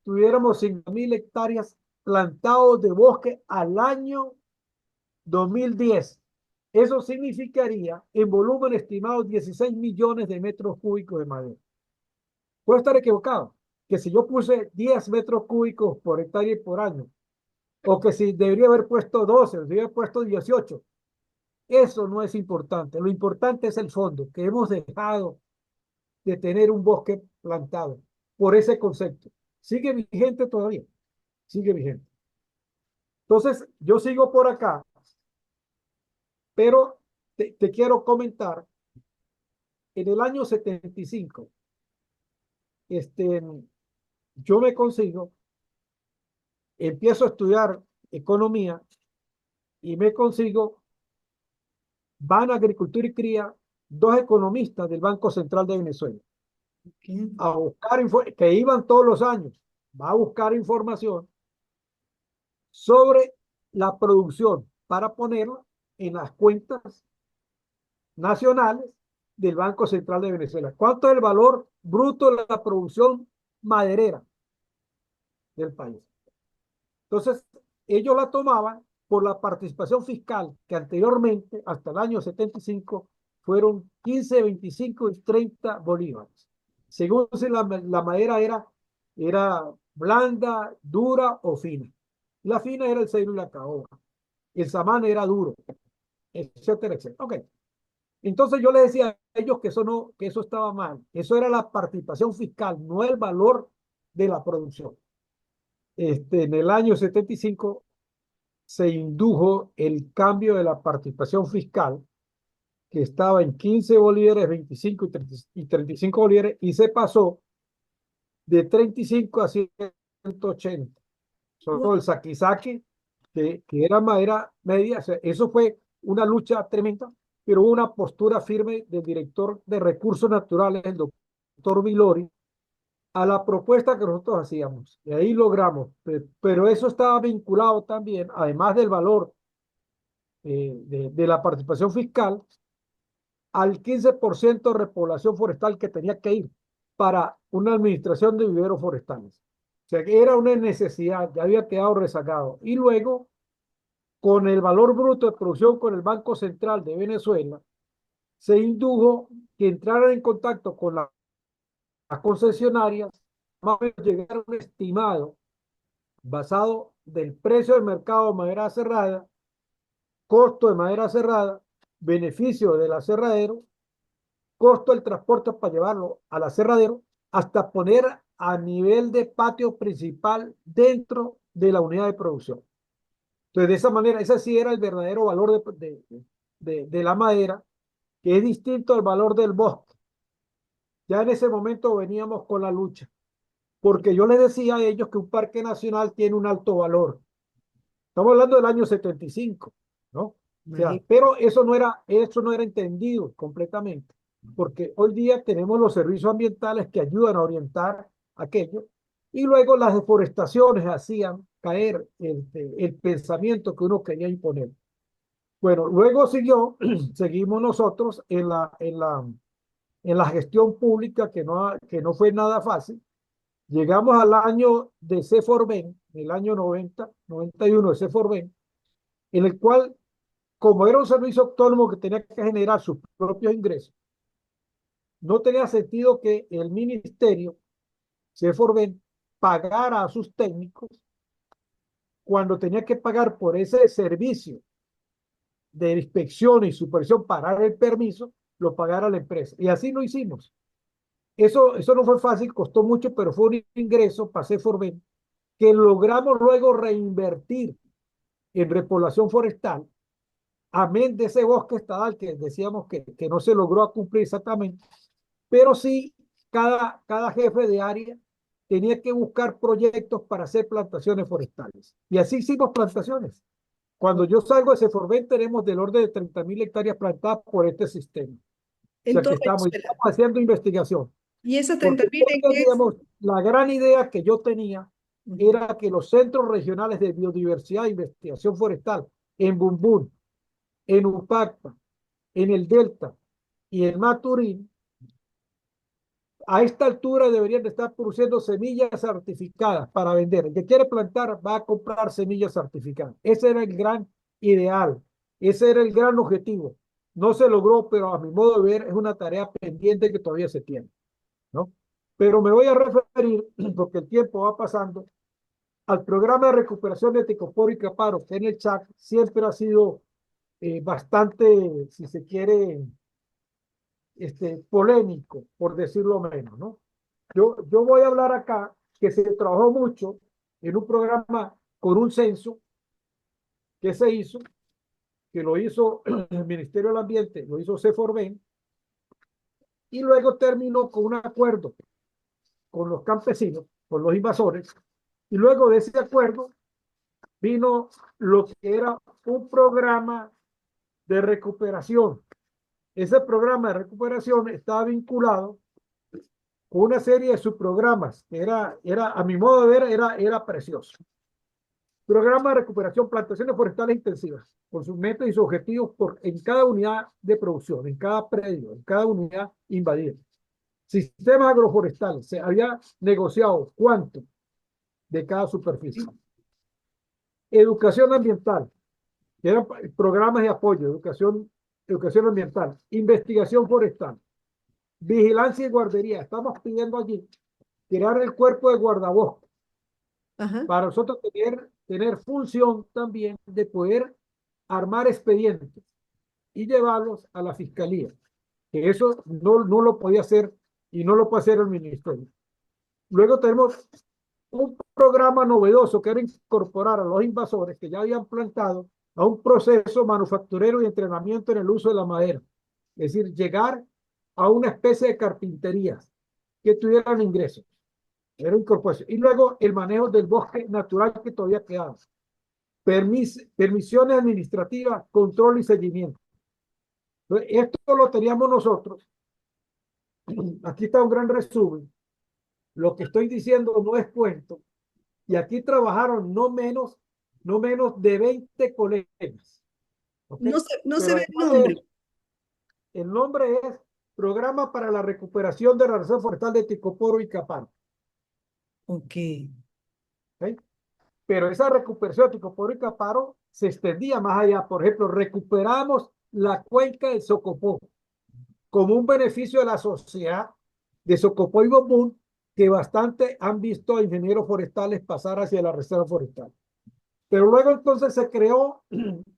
tuviéramos 5.000 hectáreas plantados de bosque al año 2010. Eso significaría en volumen estimado 16 millones de metros cúbicos de madera. Puedo estar equivocado, que si yo puse 10 metros cúbicos por hectárea y por año, o que si debería haber puesto 12, debería haber puesto 18. Eso no es importante. Lo importante es el fondo, que hemos dejado de tener un bosque plantado por ese concepto. Sigue vigente todavía, sigue vigente. Entonces, yo sigo por acá, pero te quiero comentar, en el año 75, este, yo me consigo, empiezo a estudiar economía y me consigo, van a Agricultura y Cría, dos economistas del Banco Central de Venezuela, Ok. a buscar que iban todos los años. va a buscar información sobre la producción para ponerla en las cuentas nacionales del Banco Central de Venezuela. ¿Cuánto es el valor bruto de la producción maderera del país? Entonces, ellos la tomaban por la participación fiscal, que anteriormente, hasta el año 75, fueron 15, 25 y 30 bolívares. Según si la madera era blanda, dura o fina. La fina era el cedro y la caoba. El samán era duro, etcétera, etcétera. Ok. Entonces yo les decía a ellos que eso no, que eso estaba mal. Eso era la participación fiscal, no el valor de la producción. En el año 75 se indujo el cambio de la participación fiscal, que estaba en 15 bolívares, 25 y 35 bolívares, y se pasó de 35 a 180. Sobre todo el saquisaqui, que era madera media. O sea, eso fue una lucha tremenda, pero hubo una postura firme del director de Recursos Naturales, el doctor Vilori, a la propuesta que nosotros hacíamos. Y ahí logramos, pero eso estaba vinculado también, además del valor de la participación fiscal, al 15% de repoblación forestal que tenía que ir para una administración de viveros forestales. O sea que era una necesidad, ya había quedado rezagado. Y luego, con el valor bruto de producción con el Banco Central de Venezuela, se indujo que entraran en contacto con las concesionarias, más o menos llegar a un estimado basado del precio del mercado de madera cerrada, costo de madera cerrada, beneficio del aserradero, costo del transporte para llevarlo al aserradero, hasta poner a nivel de patio principal dentro de la unidad de producción. Entonces, de esa manera, ese sí era el verdadero valor de la madera, que es distinto al valor del bosque. Ya en ese momento veníamos con la lucha, porque yo les decía a ellos que un parque nacional tiene un alto valor. Estamos hablando del año 75, ¿no? O sea, pero eso no era entendido completamente, porque hoy día tenemos los servicios ambientales que ayudan a orientar aquello, y luego las deforestaciones hacían caer el pensamiento que uno quería imponer. Bueno, luego seguimos nosotros en la gestión pública, que no fue nada fácil. Llegamos al año de CEFORBEN, el año 90, 91 de CEFORBEN, en el cual, como era un servicio autónomo que tenía que generar sus propios ingresos, no tenía sentido que el ministerio, CEFORBEN, pagara a sus técnicos cuando tenía que pagar por ese servicio de inspección y supervisión para dar el permiso, lo pagara la empresa. Y así lo hicimos. Eso no fue fácil, costó mucho, pero fue un ingreso para CEFORBEN que logramos luego reinvertir en repoblación forestal, amén de ese bosque estadal que decíamos que no se logró cumplir exactamente, pero sí cada jefe de área tenía que buscar proyectos para hacer plantaciones forestales. Y así hicimos plantaciones. Cuando yo salgo de CEFORBEN tenemos del orden de 30.000 hectáreas plantadas por este sistema. O En sea que toda estamos Venezuela. haciendo investigación. ¿Y esas Porque 30.000 en qué? digamos, la gran idea que yo tenía Ujú. era que los centros regionales de biodiversidad e investigación forestal en Bumbún, en Upacpa, en el Delta y en Maturín, a esta altura deberían de estar produciendo semillas certificadas para vender. El que quiere plantar va a comprar semillas certificadas. Ese era el gran ideal, ese era el gran objetivo. No se logró, pero a mi modo de ver es una tarea pendiente que todavía se tiene, ¿no? Pero me voy a referir, porque el tiempo va pasando, al programa de recuperación de Tecoporo y Caparo, que en el Chac siempre ha sido bastante, si se quiere, polémico, por decirlo menos, ¿no? Yo voy a hablar acá que se trabajó mucho en un programa con un censo que se hizo, que lo hizo el Ministerio del Ambiente, lo hizo CEFORBEN, y luego terminó con un acuerdo con los campesinos, con los invasores, y luego de ese acuerdo vino lo que era un programa de recuperación. Ese programa de recuperación estaba vinculado con una serie de subprogramas, que era a mi modo de ver, era precioso. Programa de recuperación, plantaciones forestales intensivas, por sus metas y sus objetivos en cada unidad de producción, en cada predio, en cada unidad invadida. Sistemas agroforestales, se había negociado cuánto de cada superficie. Educación ambiental, que eran programas de apoyo, educación ambiental, investigación forestal, vigilancia y guardería. Estamos pidiendo allí crear el cuerpo de guardabosques Ajá. para nosotros tener función también de poder armar expedientes y llevarlos a la fiscalía, que eso no lo podía hacer y no lo puede hacer el ministerio. Luego tenemos un programa novedoso que era incorporar a los invasores que ya habían plantado a un proceso manufacturero y entrenamiento en el uso de la madera. Es decir, llegar a una especie de carpinterías que tuvieran ingresos. Era incorporación. Y luego el manejo del bosque natural que todavía quedaba. Permisiones administrativas, control y seguimiento. Entonces, esto lo teníamos nosotros. Aquí está un gran resumen. Lo que estoy diciendo no es cuento. Y aquí trabajaron no menos de 20 colegas. ¿Okay? No se Pero ve el además de nombre. eso, el nombre es Programa para la Recuperación de la Reserva Forestal de Ticoporo y Caparo. Ok. ¿Okay? Pero esa recuperación de Ticoporo y Caparo se extendía más allá. Por ejemplo, recuperamos la cuenca del Socopó como un beneficio de la sociedad de Socopó y Bombún, que bastante han visto a ingenieros forestales pasar hacia la reserva forestal. Pero luego entonces se creó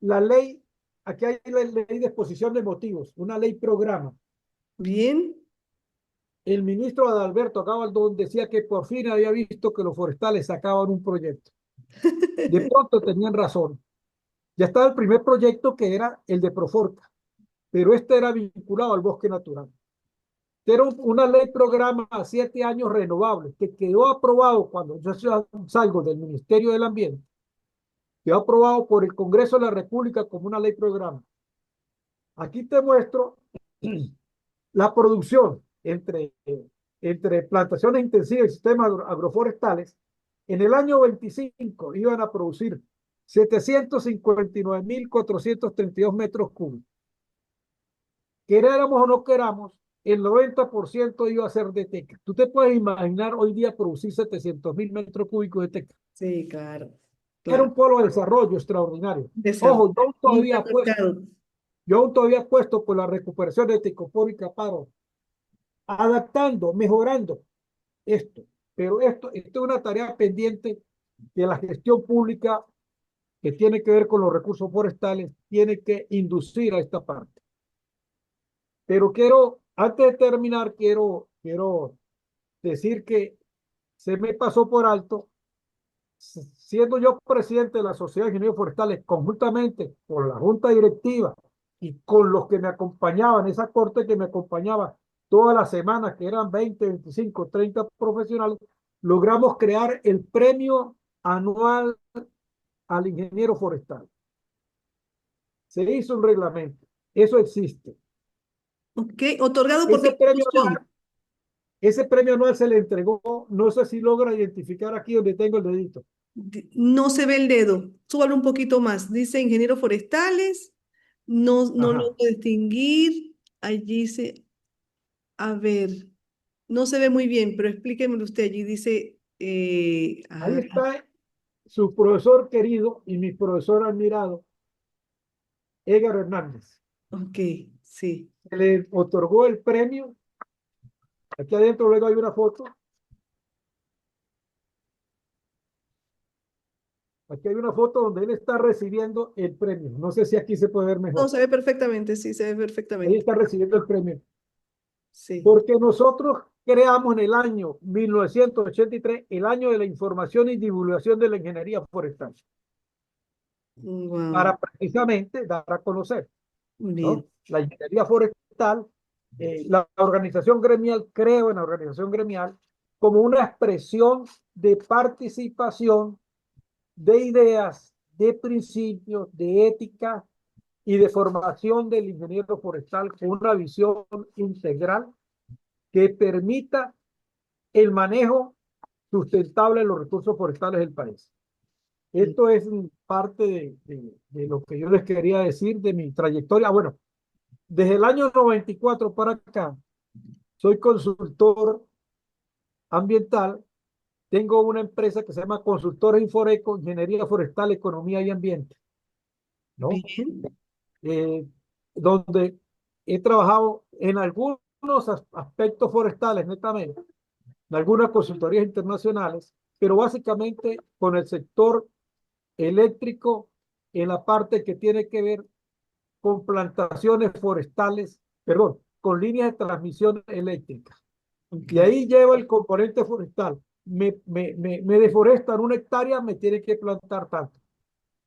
la ley, aquí hay la ley de exposición de motivos, una ley programa. Bien. El ministro Adalberto Gabaldón decía que por fin había visto que los forestales sacaban un proyecto. De pronto tenían razón. Ya estaba el primer proyecto que era el de Proforca, pero este era vinculado al bosque natural. Era una ley programa a 7 años renovable que quedó aprobado cuando yo salgo del Ministerio del Ambiente, quedó aprobado por el Congreso de la República como una ley programa. Aquí te muestro la producción entre plantaciones intensivas y sistemas agroforestales. En el año 25 iban a producir 759.432 metros cúbicos. Queramos o no queramos, el 90% iba a ser de teca. Tú te puedes imaginar hoy día producir 700.000 metros cúbicos de teca. Sí, claro. Era Claro. un polo de desarrollo extraordinario. Desarrollo. Ojo, Intermercado. yo aún todavía apuesto por la recuperación de Ticoporo y Caparo, adaptando, mejorando esto. Pero esto es una tarea pendiente que la gestión pública que tiene que ver con los recursos forestales tiene que inducir a esta parte. Pero antes de terminar, quiero decir que se me pasó por alto, siendo yo presidente de la Sociedad de Ingenieros Forestales, conjuntamente con la Junta Directiva y con los que me acompañaban, esa corte que me acompañaba todas las semanas, que eran 20, 25, 30 profesionales, logramos crear el premio anual al ingeniero forestal. Se hizo un reglamento, eso existe. Ok. ¿Otorgado por qué Ese premio institución? anual Ese premio anual se le entregó, no sé si logra identificar aquí donde tengo el dedito. No se ve el dedo. Súbalo un poquito más. Dice ingenieros forestales. No Ajá. logro distinguir. Allí se, a ver, no se ve muy bien, pero explíquemelo usted. Allí dice, Ahí está su profesor querido y mi profesor admirado, Edgar Hernández. ok, sí. Se le otorgó el premio. Aquí adentro luego hay una foto. Aquí hay una foto donde él está recibiendo el premio. No sé si aquí se puede ver No, mejor. se ve perfectamente, sí, se ve Ahí perfectamente. está recibiendo el premio. Sí. Porque nosotros creamos en el año 1983 el año de la información y divulgación de la ingeniería forestal, Wow. para precisamente dar a conocer, Bien. ¿no? La ingeniería forestal, la organización gremial, creo en la organización gremial, como una expresión de participación, de ideas, de principios, de ética y de formación del ingeniero forestal con una visión integral que permita el manejo sustentable de los recursos forestales del país. Esto es parte de lo que yo les quería decir de mi trayectoria. Bueno, desde el año 94 para acá, soy consultor ambiental. Tengo una empresa que se llama Consultores Inforeco, Ingeniería Forestal, Economía y Ambiente, ¿no? Bien, Eh, donde he trabajado en algunos aspectos forestales, netamente, en algunas consultorías internacionales, pero básicamente con el sector eléctrico en la parte que tiene que ver con plantaciones forestales, perdón, con líneas de transmisión eléctrica. ok. Y ahí lleva el componente forestal. Me deforestan 1 hectárea, me tiene que plantar tanto.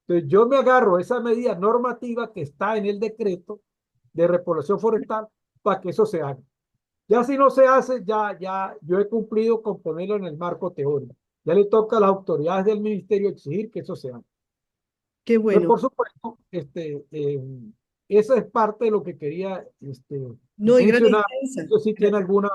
Entonces yo me agarro a esa medida normativa que está en el decreto de repoblación forestal para que eso se haga. Ya si no se hace, ya yo he cumplido con ponerlo en el marco teórico. Ya le toca a las autoridades del ministerio exigir que eso se haga. Qué Pues bueno. por supuesto, esa es parte de lo que quería No, y gran mencionar. extensa. Yo si tiene alguna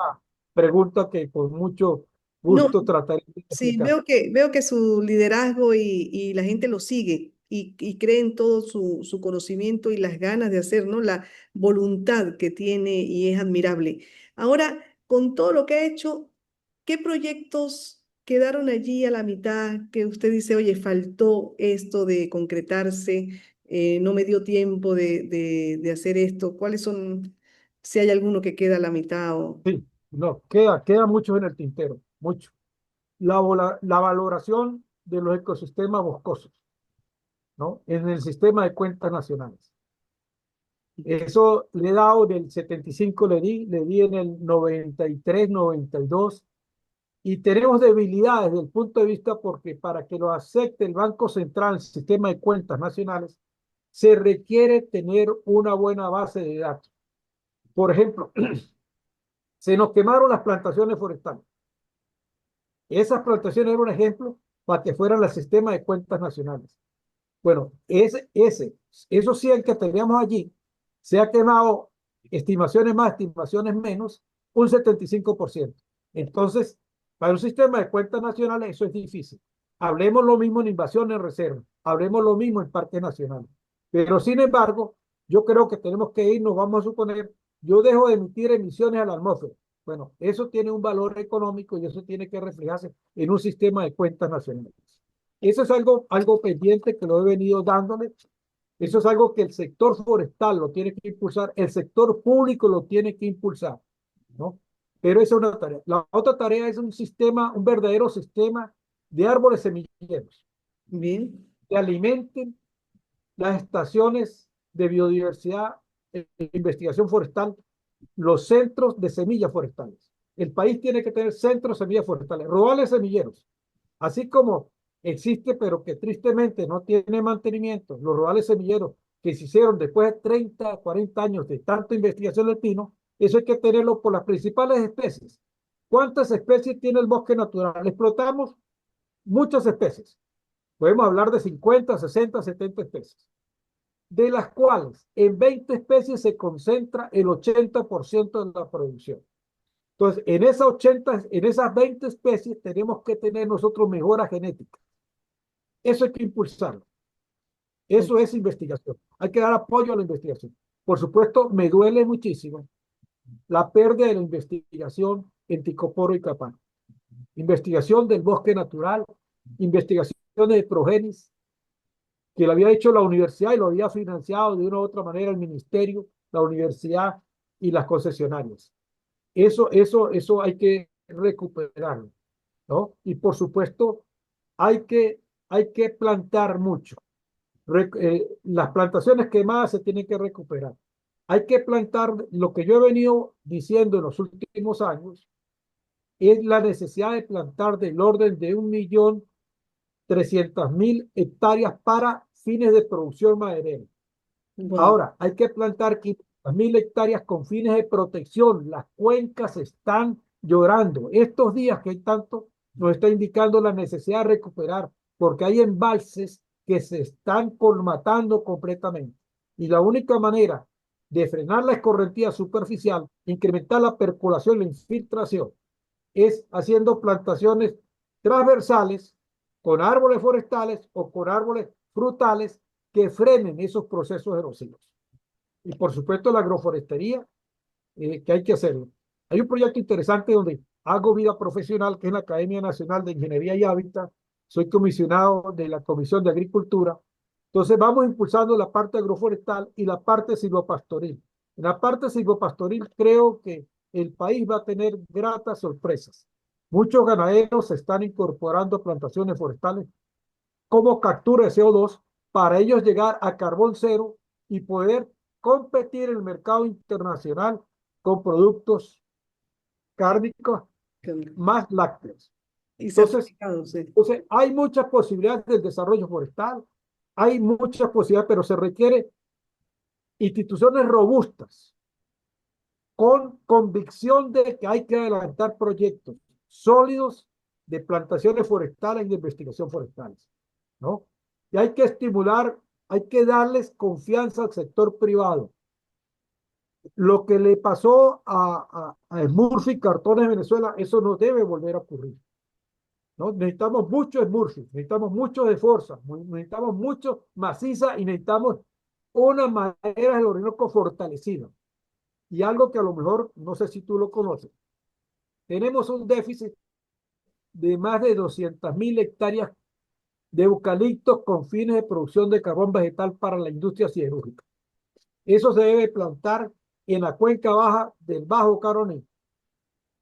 pregunta que con mucho No, gusto trataré de sí, explicar. veo que su liderazgo y la gente lo sigue y cree en todo su conocimiento y las ganas de hacer, ¿no? La voluntad que tiene y es admirable. Ahora, con todo lo que ha hecho, ¿qué proyectos quedaron allí a la mitad que usted dice, oye, faltó esto de concretarse, no me dio tiempo de hacer esto? ¿Cuáles son, si hay alguno que queda a la mitad o... Sí, no, queda mucho en el tintero, mucho. La valoración de los ecosistemas boscosos, ¿no? En el sistema de cuentas nacionales. Eso le he dado del 75, le di en el 93, 92, y tenemos debilidades desde el punto de vista porque para que lo acepte el Banco Central, el sistema de cuentas nacionales, se requiere tener una buena base de datos. Por ejemplo, se nos quemaron las plantaciones forestales. Esas plantaciones eran un ejemplo para que fueran el sistema de cuentas nacionales. Bueno, eso sí, el que teníamos allí, se ha quemado estimaciones más, estimaciones menos, un 75%. Entonces, para un sistema de cuentas nacionales eso es difícil. Hablemos lo mismo en invasión en reserva, hablemos lo mismo en parques nacionales. Pero sin embargo, yo creo que tenemos que irnos, vamos a suponer, yo dejo de emitir emisiones a la atmósfera. Bueno, eso tiene un valor económico y eso tiene que reflejarse en un sistema de cuentas nacionales. Eso es algo pendiente que lo he venido dándole. Eso es algo que el sector forestal lo tiene que impulsar, el sector público lo tiene que impulsar, ¿no? Pero esa es una tarea. La otra tarea es un sistema, un verdadero sistema de árboles semilleros Bien, que alimenten las estaciones de biodiversidad e investigación forestal, los centros de semillas forestales. El país tiene que tener centros de semillas forestales, rodales semilleros, así como existe, pero que tristemente no tiene mantenimiento, los rodales semilleros que se hicieron después de 30, 40 años de tanta investigación del pino, eso hay que tenerlo por las principales especies. ¿Cuántas especies tiene el bosque natural? Explotamos muchas especies. Podemos hablar de 50, 60, 70 especies, de las cuales en 20 especies se concentra el 80% de la producción. Entonces, en esas 20 especies tenemos que tener nosotros mejoras genéticas. Eso hay que impulsarlo. ok, Eso es investigación. Hay que dar apoyo a la investigación. Por supuesto, me duele muchísimo la pérdida de la investigación en Ticoporo y Capán. Investigación del bosque natural, investigaciones de progenis, que lo había hecho la universidad y lo había financiado de una u otra manera el ministerio, la universidad y las concesionarias. Eso hay que recuperarlo, ¿no? Y por supuesto, hay que plantar mucho. Las plantaciones quemadas se tienen que recuperar. Hay que plantar, lo que yo he venido diciendo en los últimos años, es la necesidad de plantar del orden de 1.300.000 hectáreas para fines de producción maderera. wow. Ahora, hay que plantar 500.000 hectáreas con fines de protección. Las cuencas están llorando. Estos días que hay tanto, nos está indicando la necesidad de recuperar, porque hay embalses que se están colmatando completamente. Y la única manera de frenar la escorrentía superficial, incrementar la percolación, la infiltración, es haciendo plantaciones transversales con árboles forestales o con árboles frutales que frenen esos procesos erosivos. Y por supuesto la agroforestería, que hay que hacerlo. Hay un proyecto interesante donde hago vida profesional, que es la Academia Nacional de Ingeniería y Hábitat. Soy comisionado de la Comisión de Agricultura. Entonces vamos impulsando la parte agroforestal y la parte silvopastoril. En la parte silvopastoril creo que el país va a tener gratas sorpresas. Muchos ganaderos se están incorporando a plantaciones forestales como captura de CO2 para ellos llegar a carbón cero y poder competir en el mercado internacional con productos cárnicos más lácteos. Y Entonces, certificados, sí. hay muchas posibilidades del desarrollo forestal, hay muchas posibilidades, pero se requiere instituciones robustas, con convicción de que hay que adelantar proyectos sólidos de plantaciones forestales y de investigación forestales, ¿no? Y hay que estimular, hay que darles confianza al sector privado. Lo que le pasó a Smurfit Cartones de Venezuela, eso no debe volver a ocurrir, ¿no? Necesitamos mucho Smurfit, necesitamos mucho de Forza, necesitamos mucho maciza y necesitamos una madera del Orinoco fortalecida. Y algo que a lo mejor, no sé si tú lo conoces, tenemos un déficit de más de 200.000 hectáreas de eucaliptos con fines de producción de carbón vegetal para la industria siderúrgica. Eso se debe plantar en la cuenca baja del Bajo Caroní,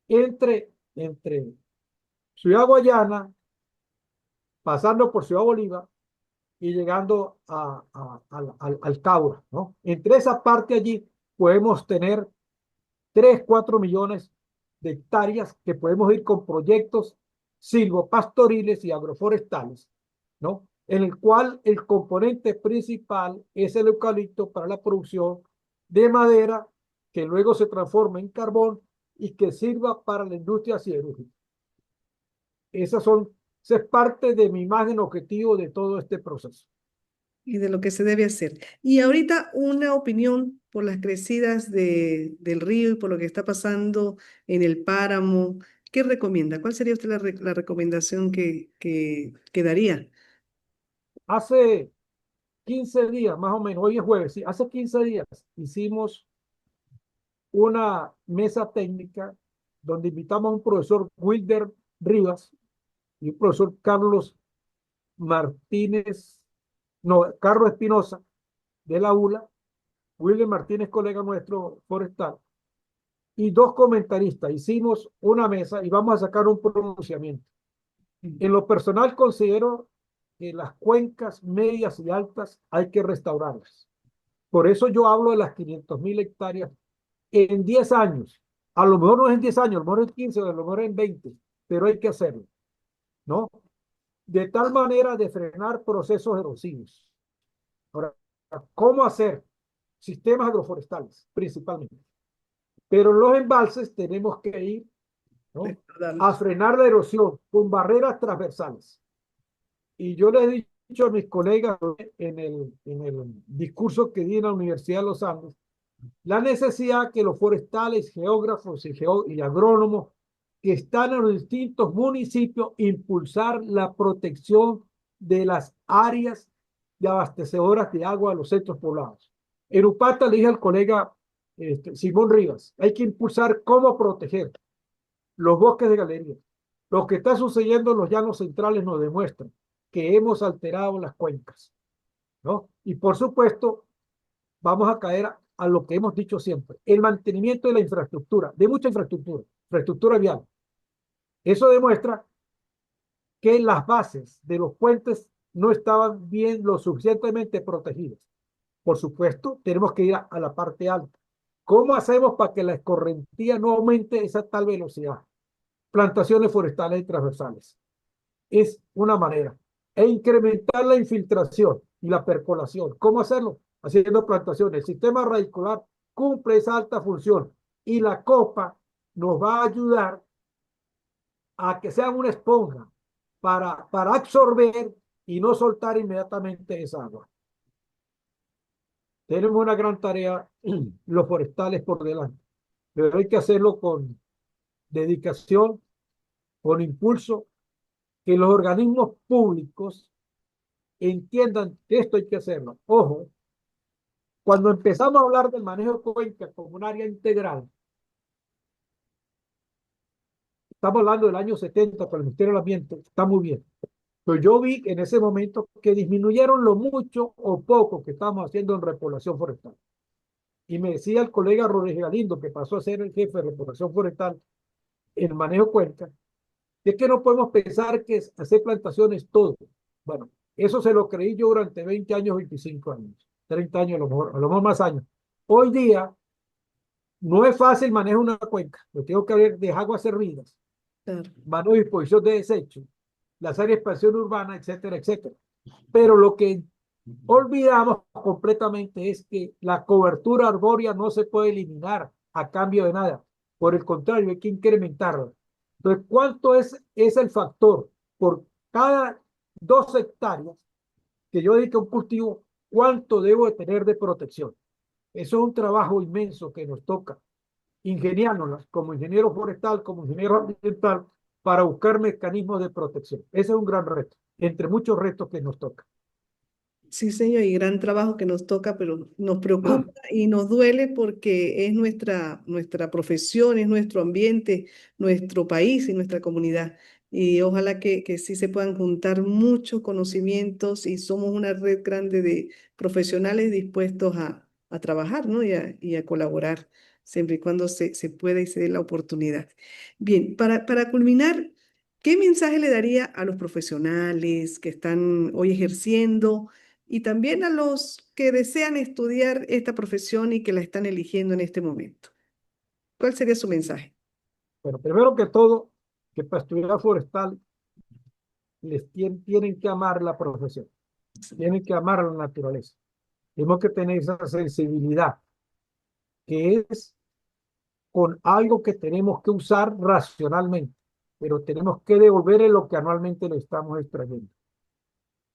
entre Ciudad Guayana, pasando por Ciudad Bolívar y llegando al Caura, ¿no? Entre esa parte allí podemos tener 3, 4 millones de hectáreas que podemos ir con proyectos silvopastoriles y agroforestales, ¿no? En el cual el componente principal es el eucalipto para la producción de madera que luego se transforma en carbón y que sirva para la industria siderúrgica. Esa es parte de mi imagen objetivo de todo este proceso. Y de lo que se debe hacer. Y ahorita una opinión por las crecidas del río y por lo que está pasando en el páramo. ¿Qué recomienda? ¿Cuál sería usted la recomendación que daría? Hace 15 días, más o menos, hoy es jueves, sí, hace 15 días hicimos una mesa técnica donde invitamos a un profesor Wilder Rivas y un profesor Carlos Martínez, no, Carlos Espinosa de la ULA, Wilder Martínez, colega nuestro forestal, y dos comentaristas. Hicimos una mesa y vamos a sacar un pronunciamiento. En lo personal considero que las cuencas medias y altas hay que restaurarlas. Por eso yo hablo de las 500.000 hectáreas en 10 años. A lo mejor no es en 10 años, a lo mejor en 15, a lo mejor en 20, pero hay que hacerlo, ¿no? De tal manera de frenar procesos erosivos. Ahora, ¿cómo hacer? Sistemas agroforestales, principalmente. Pero en los embalses tenemos que ir, ¿no?, a frenar la erosión con barreras transversales. Y yo les he dicho a mis colegas en el discurso que di en la Universidad de los Andes, la necesidad que los forestales, geógrafos y agrónomos que están en los distintos municipios impulsar la protección de las áreas de abastecedoras de agua a los centros poblados. En Upata le dije al colega Simón Rivas, hay que impulsar cómo proteger los bosques de galería. Lo que está sucediendo en los llanos centrales nos demuestra que hemos alterado las cuencas, ¿no? Y por supuesto, vamos a caer a lo que hemos dicho siempre, el mantenimiento de la infraestructura, de mucha infraestructura vial. Eso demuestra que las bases de los puentes no estaban bien lo suficientemente protegidas. Por supuesto, tenemos que ir a la parte alta. ¿Cómo hacemos para que la escorrentía no aumente esa tal velocidad? Plantaciones forestales y transversales. Es una manera. E incrementar la infiltración y la percolación. ¿Cómo hacerlo? Haciendo plantaciones. El sistema radicular cumple esa alta función y la copa nos va a ayudar a que sean una esponja para absorber y no soltar inmediatamente esa agua. Tenemos una gran tarea, los forestales por delante, pero hay que hacerlo con dedicación con impulso, que los organismos públicos entiendan que esto hay que hacerlo. Ojo, cuando empezamos a hablar del manejo de cuencas como un área integral, estamos hablando del año 70 con el Ministerio del Ambiente, está muy bien. Pero yo vi en ese momento que disminuyeron lo mucho o poco que estábamos haciendo en repoblación forestal. Y me decía el colega Rodríguez Galindo, que pasó a ser el jefe de repoblación forestal en el manejo de cuencas, es que no podemos pensar que es hacer plantaciones todo. Bueno, eso se lo creí yo durante 20 años, 25 años, 30 años a lo mejor más años. Hoy día no es fácil manejar una cuenca, lo tengo que ver de aguas servidas, Claro. manejo de disposición de desechos, las áreas de expansión urbana, etcétera, etcétera. Pero lo que olvidamos completamente es que la cobertura arbórea no se puede eliminar a cambio de nada. Por el contrario, hay que incrementarla. Entonces, ¿cuánto es el factor por cada 2 hectáreas que yo dedique a un cultivo? ¿Cuánto debo de tener de protección? Eso es un trabajo inmenso que nos toca ingeniárnoslas como ingeniero forestal, como ingeniero ambiental, para buscar mecanismos de protección. Ese es un gran reto, entre muchos retos que nos toca. Sí, señor, y gran trabajo que nos toca, pero nos preocupa y nos duele porque es nuestra profesión, es nuestro ambiente, nuestro país y nuestra comunidad. Y ojalá que sí se puedan juntar muchos conocimientos y somos una red grande de profesionales dispuestos a trabajar, ¿no? Y a colaborar, siempre y cuando se pueda y se dé la oportunidad. Bien, para culminar, ¿qué mensaje le daría a los profesionales que están hoy ejerciendo? Y también a los que desean estudiar esta profesión y que la están eligiendo en este momento? ¿Cuál sería su mensaje? Pero primero que todo, que para estudiar forestal tienen que amar la profesión, tienen que amar la naturaleza. Tenemos que tener esa sensibilidad, que es con algo que tenemos que usar racionalmente, pero tenemos que devolver lo que anualmente le estamos extrayendo.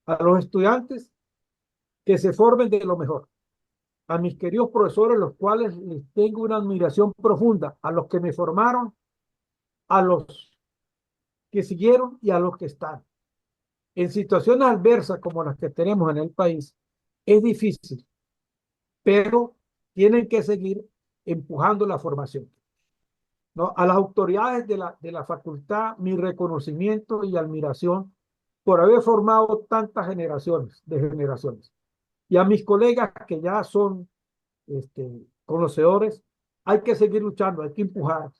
A los estudiantes, que se formen de lo mejor. A mis queridos profesores, los cuales les tengo una admiración profunda, a los que me formaron, a los que siguieron y a los que están. En situaciones adversas como las que tenemos en el país, es difícil, pero tienen que seguir empujando la formación, ¿no? A las autoridades de la facultad, mi reconocimiento y admiración por haber formado tantas generaciones. Y a mis colegas que ya son conocedores, hay que seguir luchando, hay que empujar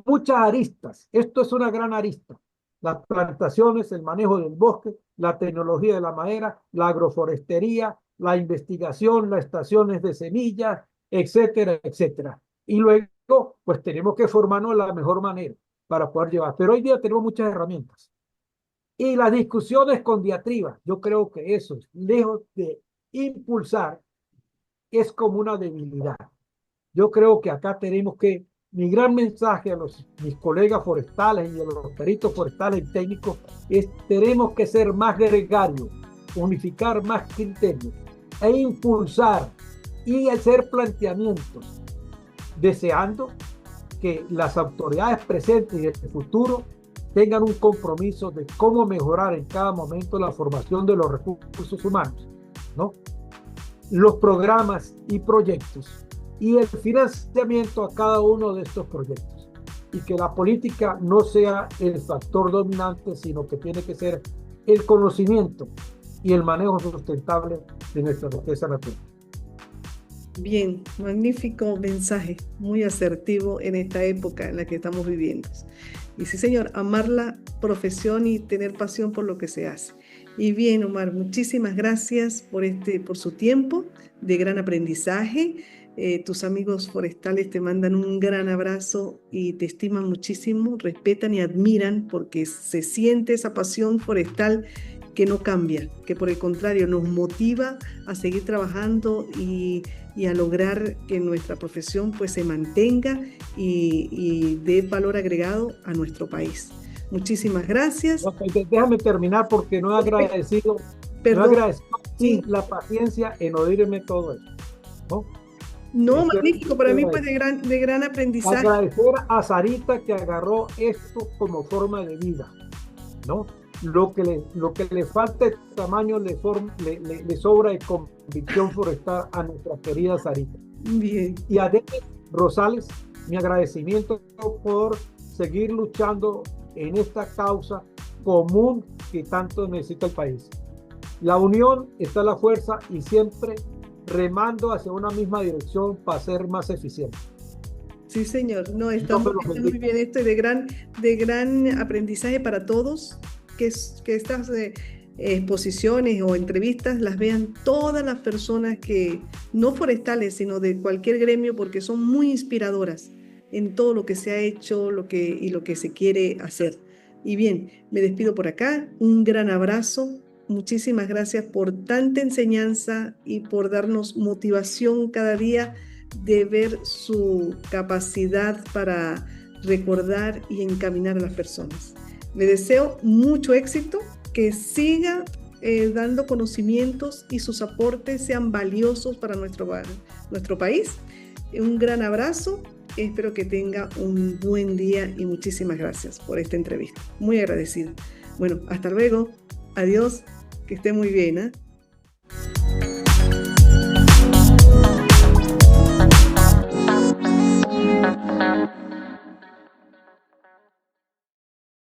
muchas aristas. Esto es una gran arista. Las plantaciones, el manejo del bosque, la tecnología de la madera, la agroforestería, la investigación, las estaciones de semillas, etcétera, etcétera. Y luego, pues tenemos que formarnos de la mejor manera para poder llevar. Pero hoy día tenemos muchas herramientas. Y las discusiones con diatribas, yo creo que eso, lejos de impulsar, es como una debilidad. Yo creo que acá tenemos que, mi gran mensaje a mis colegas forestales y a los peritos forestales y técnicos es: tenemos que ser más gregarios, unificar más criterios e impulsar y hacer planteamientos, deseando que las autoridades presentes y del futuro tengan un compromiso de cómo mejorar en cada momento la formación de los recursos humanos, ¿no? Los programas y proyectos y el financiamiento a cada uno de estos proyectos, y que la política no sea el factor dominante, sino que tiene que ser el conocimiento y el manejo sustentable de nuestra riqueza natural. Bien, magnífico mensaje, muy asertivo en esta época en la que estamos viviendo. Y sí, señor, amar la profesión y tener pasión por lo que se hace. Y bien, Omar, muchísimas gracias por su tiempo de gran aprendizaje. Tus amigos forestales te mandan un gran abrazo y te estiman muchísimo, respetan y admiran porque se siente esa pasión forestal que no cambia, que por el contrario nos motiva a seguir trabajando y a lograr que nuestra profesión pues se mantenga y dé valor agregado a nuestro país. Muchísimas gracias. Déjame terminar porque no he agradecido, Perdón. la paciencia en oírme todo eso, ¿no? No, Eso era magnífico, para mí pues de gran aprendizaje. agradecer a Sarita que agarró esto como forma de vida, ¿no? Lo que le falta de tamaño le sobra de convicción forestal a nuestra querida Sarita. Bien, Y a Denis Rosales, mi agradecimiento por seguir luchando en esta causa común que tanto necesita el país. La unión está la fuerza y siempre remando hacia una misma dirección para ser más eficiente. sí, señor. No, Dios me lo está muy bendiga. bien esto y de gran aprendizaje para todos, que estas exposiciones o entrevistas las vean todas las personas que, no forestales, sino de cualquier gremio, porque son muy inspiradoras en todo lo que se ha hecho y lo que se quiere hacer. Y bien, me despido por acá. Un gran abrazo. Muchísimas gracias por tanta enseñanza y por darnos motivación cada día de ver su capacidad para recordar y encaminar a las personas. Le deseo mucho éxito, que siga dando conocimientos y sus aportes sean valiosos para nuestro país. Un gran abrazo, espero que tenga un buen día y muchísimas gracias por esta entrevista. Muy agradecida. Bueno, hasta luego, adiós, que esté muy bien, ¿eh?